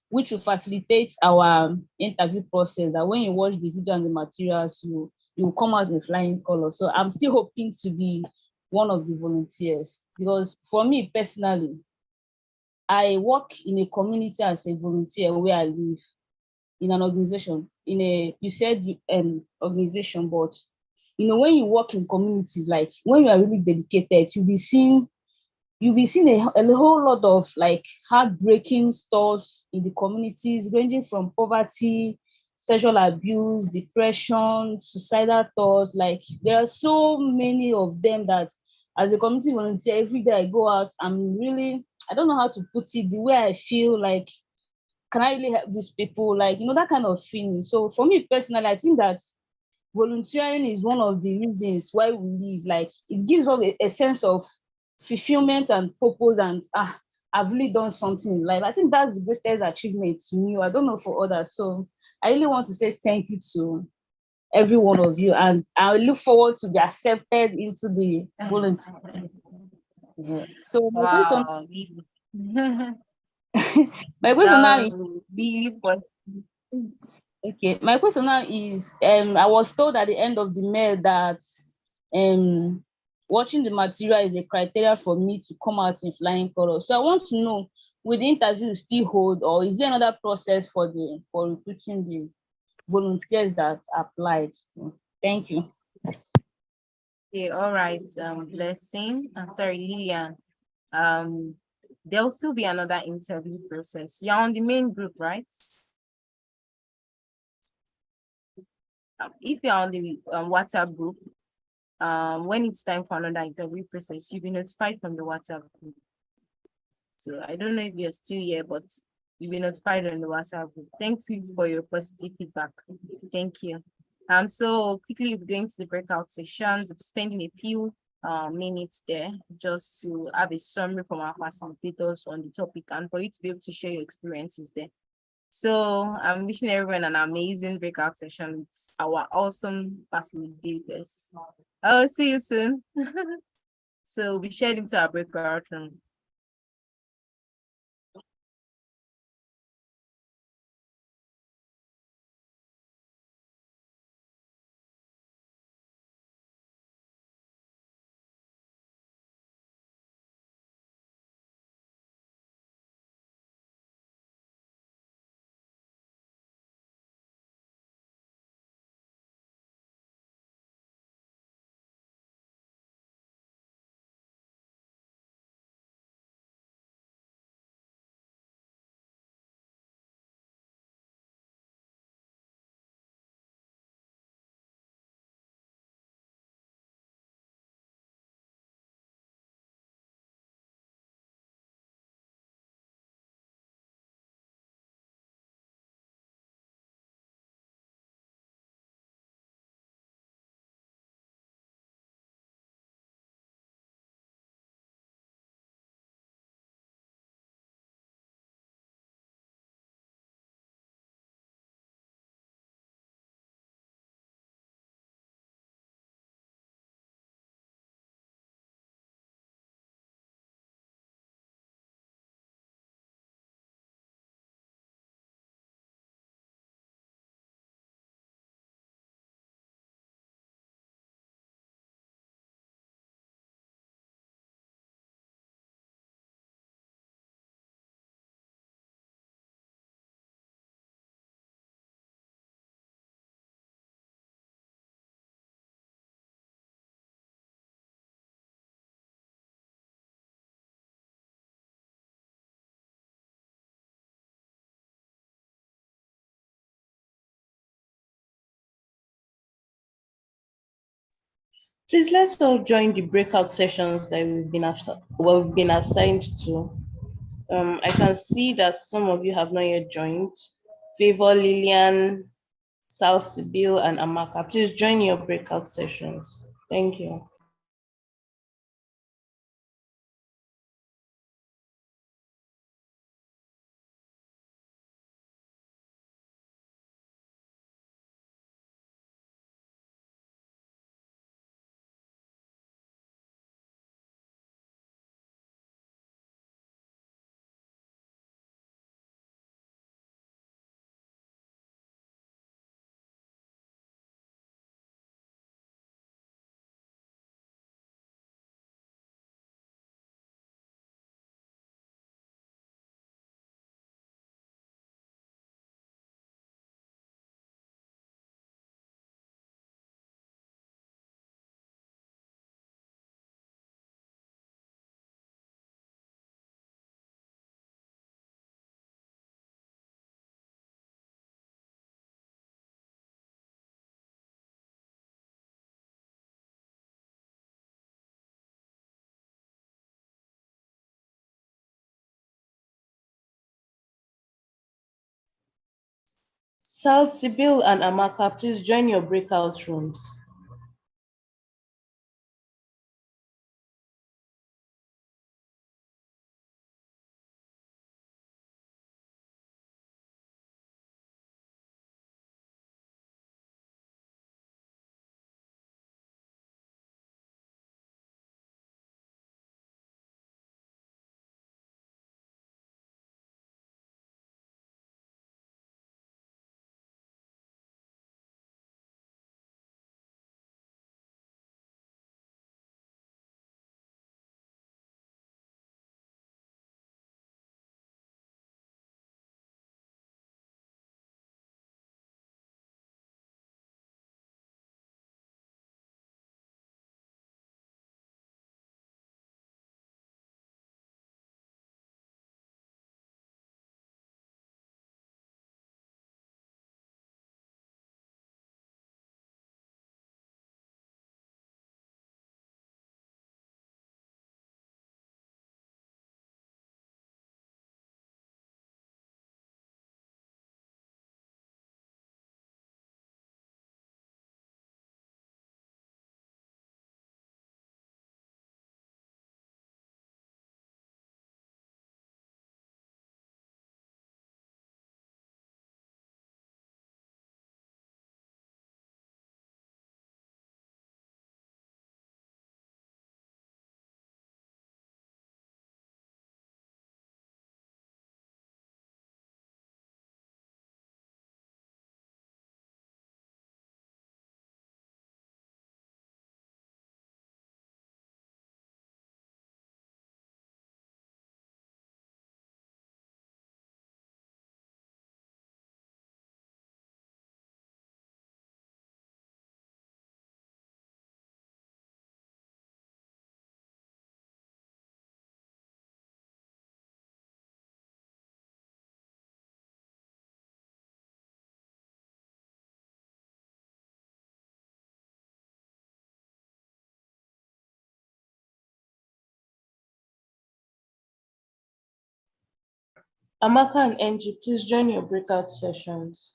which will facilitate our interview process, that when you watch the video and the materials, you will come out in flying color. So I'm still hoping to be one of the volunteers, because for me personally, I work in a community as a volunteer where I live, in an organization, in a, you said organization, but when you work in communities, like when you are really dedicated, you'll be seeing a whole lot of like heartbreaking stuff in the communities, ranging from poverty, sexual abuse, depression, suicidal thoughts. Like there are so many of them that as a community volunteer, every day I go out, I don't know how to put it, the way I feel like, can I really help these people? Like, that kind of feeling. So for me personally, I think that volunteering is one of the reasons why we live. Like it gives us a sense of fulfillment and purpose, and I've really done something in life. I think that's the greatest achievement to me. I don't know for others. So I really want to say thank you to every one of you, and I look forward to be accepted into the volunteer. Yeah. So Wow. my question now That is was really positive. okay. My question now is I was told at the end of the mail that um watching the material is a criteria for me to come out in flying colors. So I want to know, will the interview still hold, or is there another process for recruiting the volunteers that applied? Thank you. Okay, all right. Blessing. Sorry, Lillian. Um, there will still be another interview process. You're on the main group, right? If you're on the WhatsApp group, when it's time for another interview process, you'll be notified from the WhatsApp group. So I don't know if you're still here, but you'll be notified on the WhatsApp group. Thank you for your positive feedback. Thank you. So quickly we're going to the breakout sessions, spending a few minutes there just to have a summary from our facilitators on the topic and for you to be able to share your experiences there. So I'm wishing everyone an amazing breakout session with our awesome facilitators. I'll see you soon. So we shared into our breakout room. Please let's all join the breakout sessions that we've been assigned to. I can see that some of you have not yet joined. Favor, Lillian, South Bill, and Amaka. Please join your breakout sessions. Thank you. South Sibyl and Amaka, please join your breakout rooms. Amaka and Angie, please join your breakout sessions.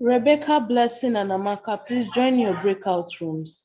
Rebecca, Blessing, and Amaka, please join your breakout rooms.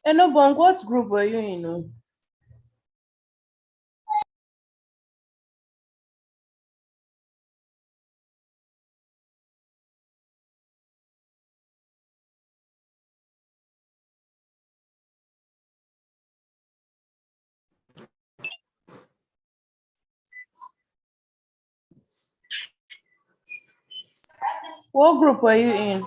Enobong, what group were you in? Oh? What group were you in?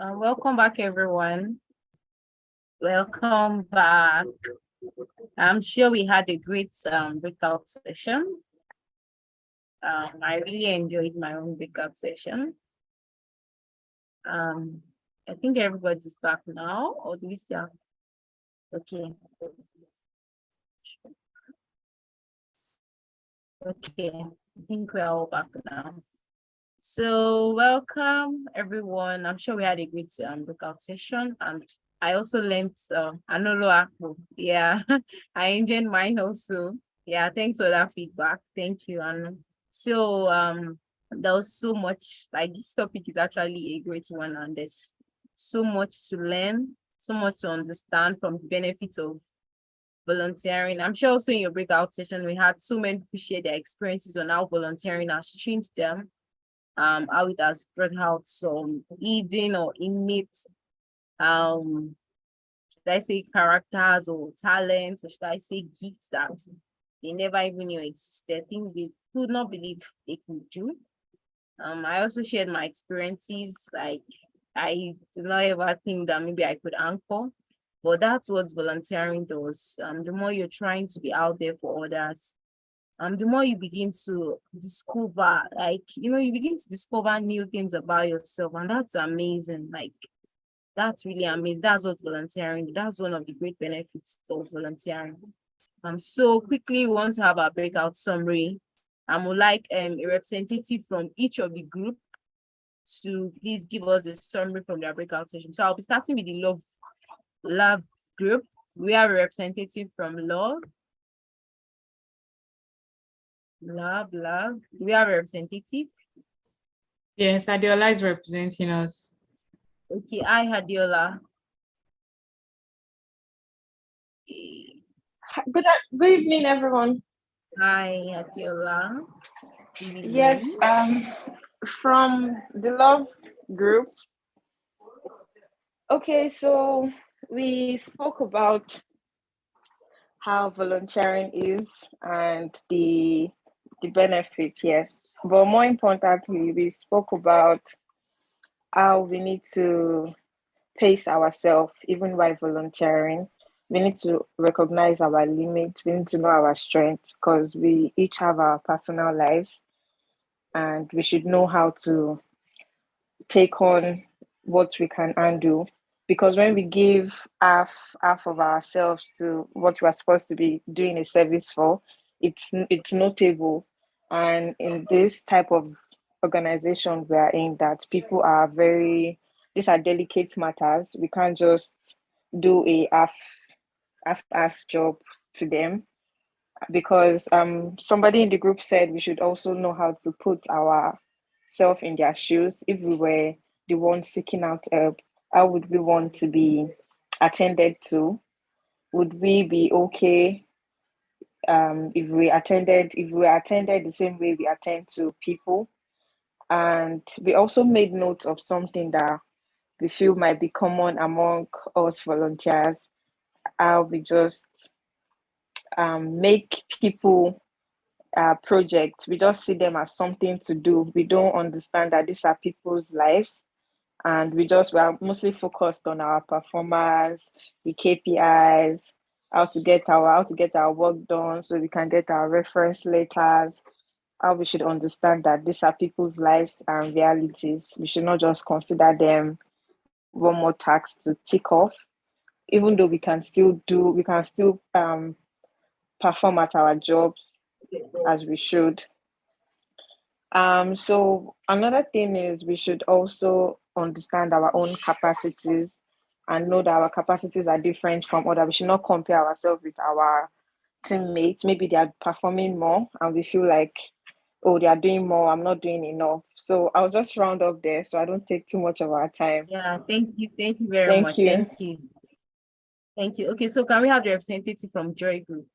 Welcome back, everyone. Welcome back. I'm sure we had a great breakout session. I really enjoyed my own breakout session. I think everybody's back now, or do we still have? Okay. Okay, I think we're all back now. So welcome everyone. I'm sure we had a great breakout session, and I also learned Anolo Akpo. Yeah, I enjoyed mine also. Yeah, thanks for that feedback. Thank you. And so there was so much, like this topic is actually a great one, and there's so much to learn, so much to understand from the benefits of volunteering. I'm sure also in your breakout session, we had so many people share their experiences on how volunteering has changed them, how it has brought out some hidden or innate, should I say characters or talents, or should I say gifts that they never even knew existed, things they could not believe they could do. I also shared my experiences, like I did not ever think that maybe I could anchor, but that's what volunteering does. The more you're trying to be out there for others, the more you begin to discover, like, you begin to discover new things about yourself, and that's amazing. Like, that's really amazing. That's what volunteering, that's one of the great benefits of volunteering. So quickly, we want to have our breakout summary. I would like a representative from each of the group to please give us a summary from their breakout session. So I'll be starting with the love group. We have a representative from love. Love. Do we have a representative? Yes, Adiola is representing us. Okay, hi Adiola. Good evening, everyone. Hi Adiola. Yes, from the love group. Okay, so we spoke about how volunteering is and the benefit, yes. But more importantly, we spoke about how we need to pace ourselves even while volunteering. We need to recognize our limits. We need to know our strengths because we each have our personal lives, and we should know how to take on what we can undo. Because when we give half of ourselves to what we're supposed to be doing a service for, it's notable. And in this type of organization we are in, that people are very, these are delicate matters. We can't just do a half-ass job to them, because somebody in the group said we should also know how to put ourselves in their shoes. If we were the ones seeking out help, how would we want to be attended to? Would we be okay if we were attended the same way we attend to people? And we also made note of something that we feel might be common among us volunteers, how we just make people projects. We just see them as something to do. We don't understand that these are people's lives, and we are mostly focused on our performance, the KPIs, how to get our work done so we can get our reference letters. How we should understand that these are people's lives and realities. We should not just consider them one more task to tick off, even though we can still perform at our jobs as we should. So another thing is we should also understand our own capacities and know that our capacities are different from others. We should not compare ourselves with our teammates. Maybe they are performing more and we feel like, oh, they are doing more, I'm not doing enough. So I'll just round up there so I don't take too much of our time. Yeah, thank you very Thank much. you. Thank you. Okay, so can we have the representative from Joy Group,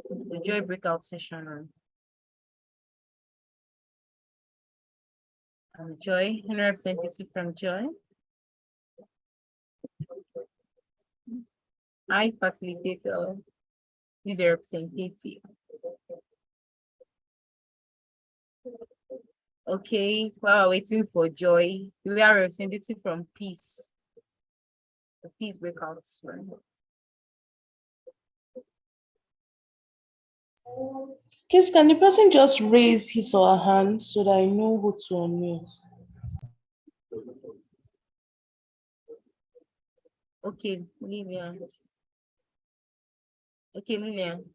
the Joy breakout session? Joy, any representative from Joy? I facilitator is a representative. Okay, while waiting for Joy, we are representative from Peace, the Peace breakout room. Please, can the person just raise his or her hand so that I know who to unmute? Okay, Lillian. Okay, Lillian.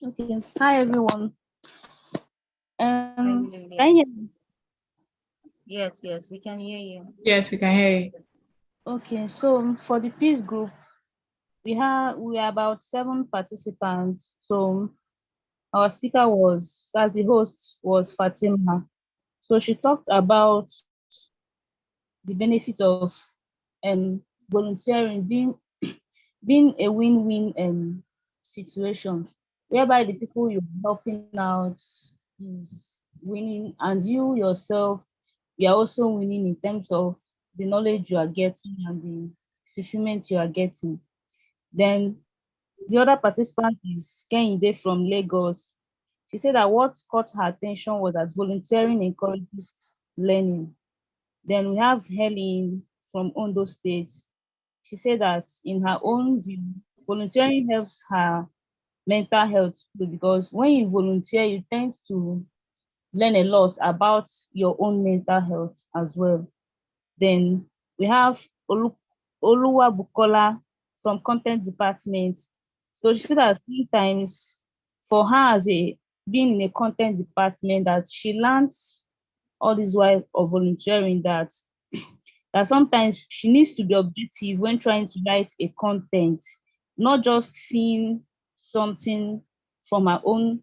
Okay. Hi everyone. Hi, Can Lillian. you hear me? Yes, we can hear you. Yes, we can hear you. Okay, so for the peace group, we are about 7 participants. So our speaker was, as the host, was Fatima. So she talked about the benefit of volunteering being a win-win situation, whereby the people you're helping out is winning, and you yourself, you are also winning in terms of the knowledge you are getting and the fulfillment you are getting. Then the other participant is Kehinde from Lagos. She said that what caught her attention was that volunteering encourages learning. Then we have Helen from Ondo State. She said that in her own view, volunteering helps her mental health too, because when you volunteer, you tend to learn a lot about your own mental health as well. Then we have Oluwa Bukola from content department. So she said that sometimes for her as a being in a content department, that she learns all this while of volunteering, that sometimes she needs to be objective when trying to write a content, not just seeing something from her own,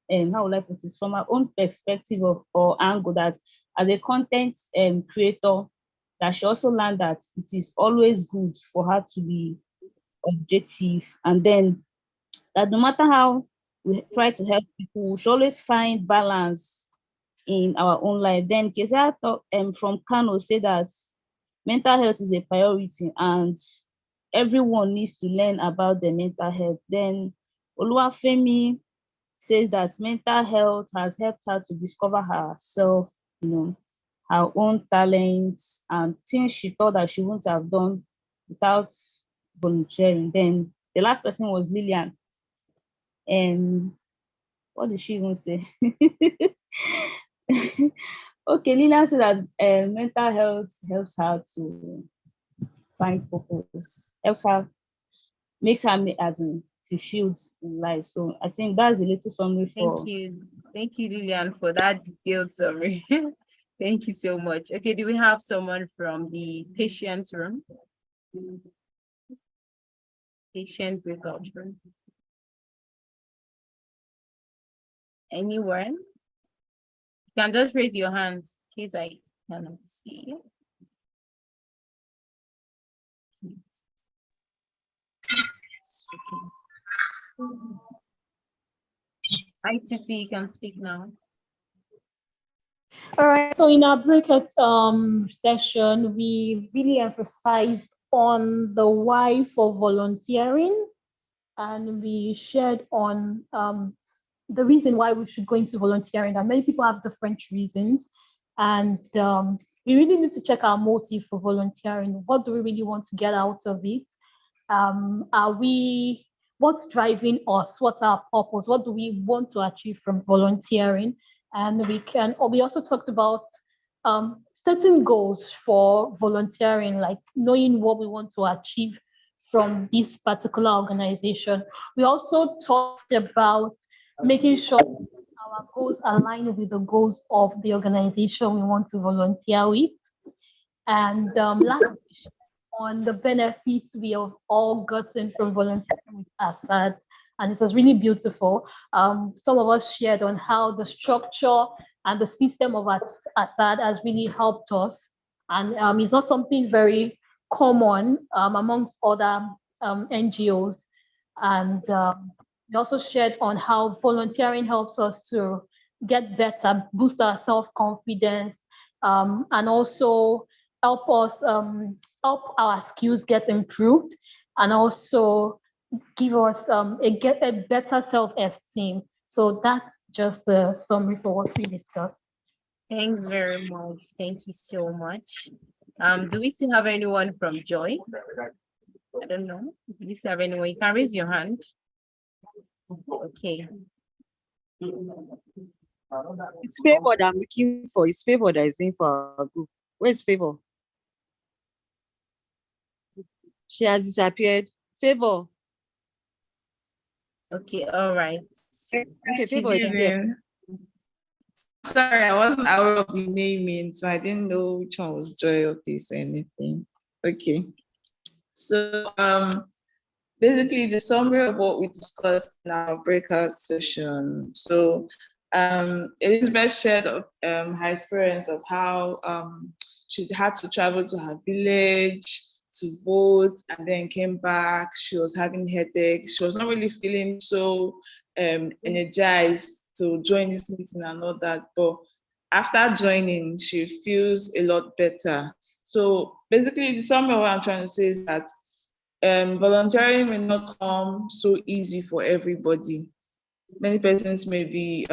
and how would I put it, from her own perspective or angle, that as a content creator, that she also learned that it is always good for her to be objective, and then that no matter how we try to help people, we should always find balance in our own life. Then Kezia from Kano said that mental health is a priority and everyone needs to learn about the mental health. Then Oluwafemi says that mental health has helped her to discover herself, her own talents and things she thought that she wouldn't have done without volunteering. Then the last person was Lillian. And what did she even say? Okay, Lillian said that mental health helps her to find purpose, helps her, makes her as in fulfilled in life. So I think that's the little summary for. Thank you, Lillian, for that detailed summary. Thank you so much. Okay, do we have someone from the patient room? Patient breakout room. Anyone? You can just raise your hands in case I cannot see. Hi, Titi, you can speak now. All right, so in our breakout session, we really emphasized on the why for volunteering, and we shared on the reason why we should go into volunteering, that many people have different reasons, and we really need to check our motive for volunteering. What do we really want to get out of it? What's driving us? What's our purpose? What do we want to achieve from volunteering? And we also talked about setting goals for volunteering, like knowing what we want to achieve from this particular organization. We also talked about making sure our goals align with the goals of the organization we want to volunteer with. And lastly, on the benefits we have all gotten from volunteering with ASAD, and it was really beautiful. Some of us shared on how the structure and the system of ASAD has really helped us, and it's not something very common amongst other NGOs. And we also shared on how volunteering helps us to get better, boost our self-confidence, and also help us help our skills get improved, and also give us a better self-esteem. So that's just the summary for what we discussed. Thanks very much. Thank you so much. Do we still have anyone from Joy? I don't know. Do we still have anyone? You can raise your hand. Okay. It's Favor that I'm looking for. It's Favor that is in for our group. Where's Favor? She has disappeared. Favor. Okay, all right. Okay, She's Favor is here. there. Sorry, I wasn't aware of the naming, so I didn't know which one was Joy or Peace or anything. Okay. So basically the summary of what we discussed in our breakout session. So Elizabeth shared her experience of how she had to travel to her village to vote and then came back. She was having headaches. She was not really feeling so energized to join this meeting and all that. But after joining, she feels a lot better. So basically the summary of what I'm trying to say is that volunteering may not come so easy for everybody. Many persons may be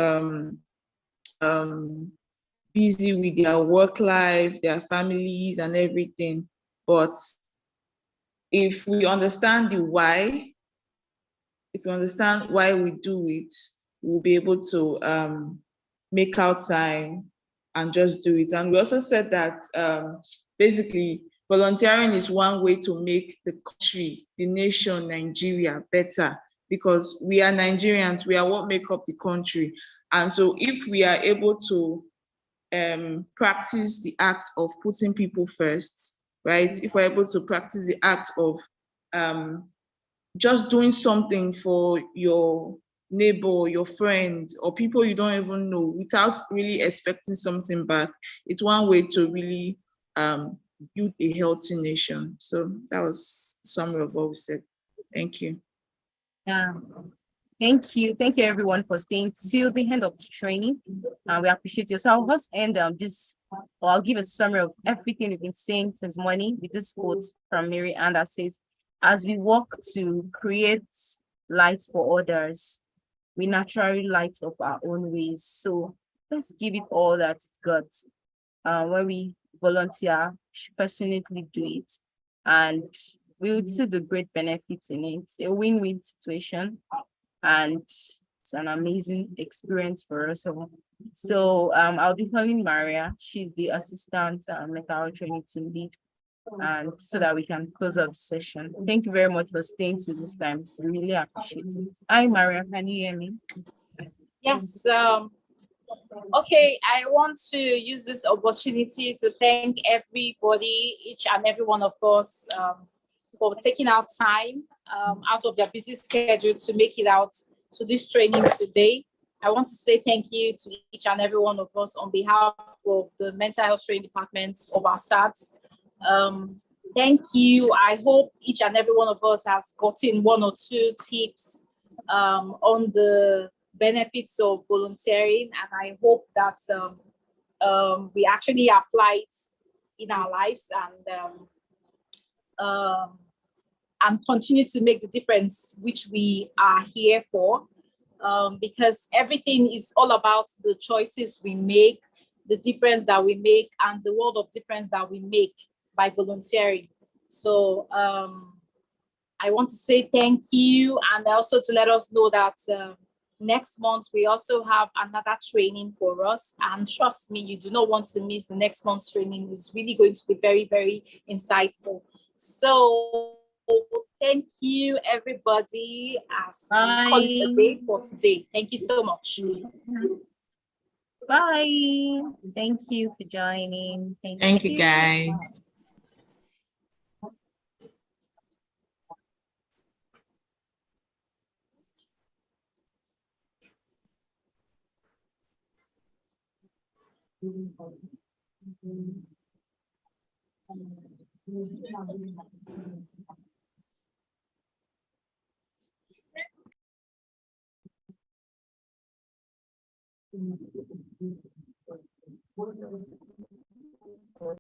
busy with their work life, their families and everything. But if we understand the why, if we understand why we do it, we'll be able to make out time and just do it. And we also said that basically volunteering is one way to make the country, the nation, Nigeria better, because we are Nigerians, we are what make up the country. And so if we are able to practice the act of putting people first, right? If we're able to practice the act of just doing something for your neighbor, your friend, or people you don't even know without really expecting something back, it's one way to really build a healthy nation. So that was the summary of what we said. Thank you. Yeah. Thank you. Thank you everyone for staying till the end of the training. We appreciate you. So I'll just end I'll give a summary of everything we've been saying since morning with this quote from Mary Ann that says, as we work to create light for others, we naturally light up our own ways. So let's give it all that it's got. When we volunteer, we should passionately do it. And we would see the great benefits in it. It's a win-win situation. And it's an amazing experience for us all. So I'll be calling Maria. She's the assistant mental training team lead. And so that we can close up the session. Thank you very much for staying to this time. We really appreciate it. Hi, Maria, can you hear me? Yes. Okay, I want to use this opportunity to thank everybody, each and every one of us, for taking out time out of their busy schedule to make it out to this training today. I want to say thank you to each and every one of us on behalf of the mental health training departments of our SATs. Thank you. I hope each and every one of us has gotten one or two tips on the benefits of volunteering, and I hope that we actually apply it in our lives and continue to make the difference which we are here for, because everything is all about the choices we make, the difference that we make, and the world of difference that we make by volunteering. So I want to say thank you, and also to let us know that next month we also have another training for us, and trust me, you do not want to miss the next month's training. It's really going to be very, very insightful. So thank you everybody, as we call it a day for today. Thank you so much. Bye. Thank you for joining. Thank you guys.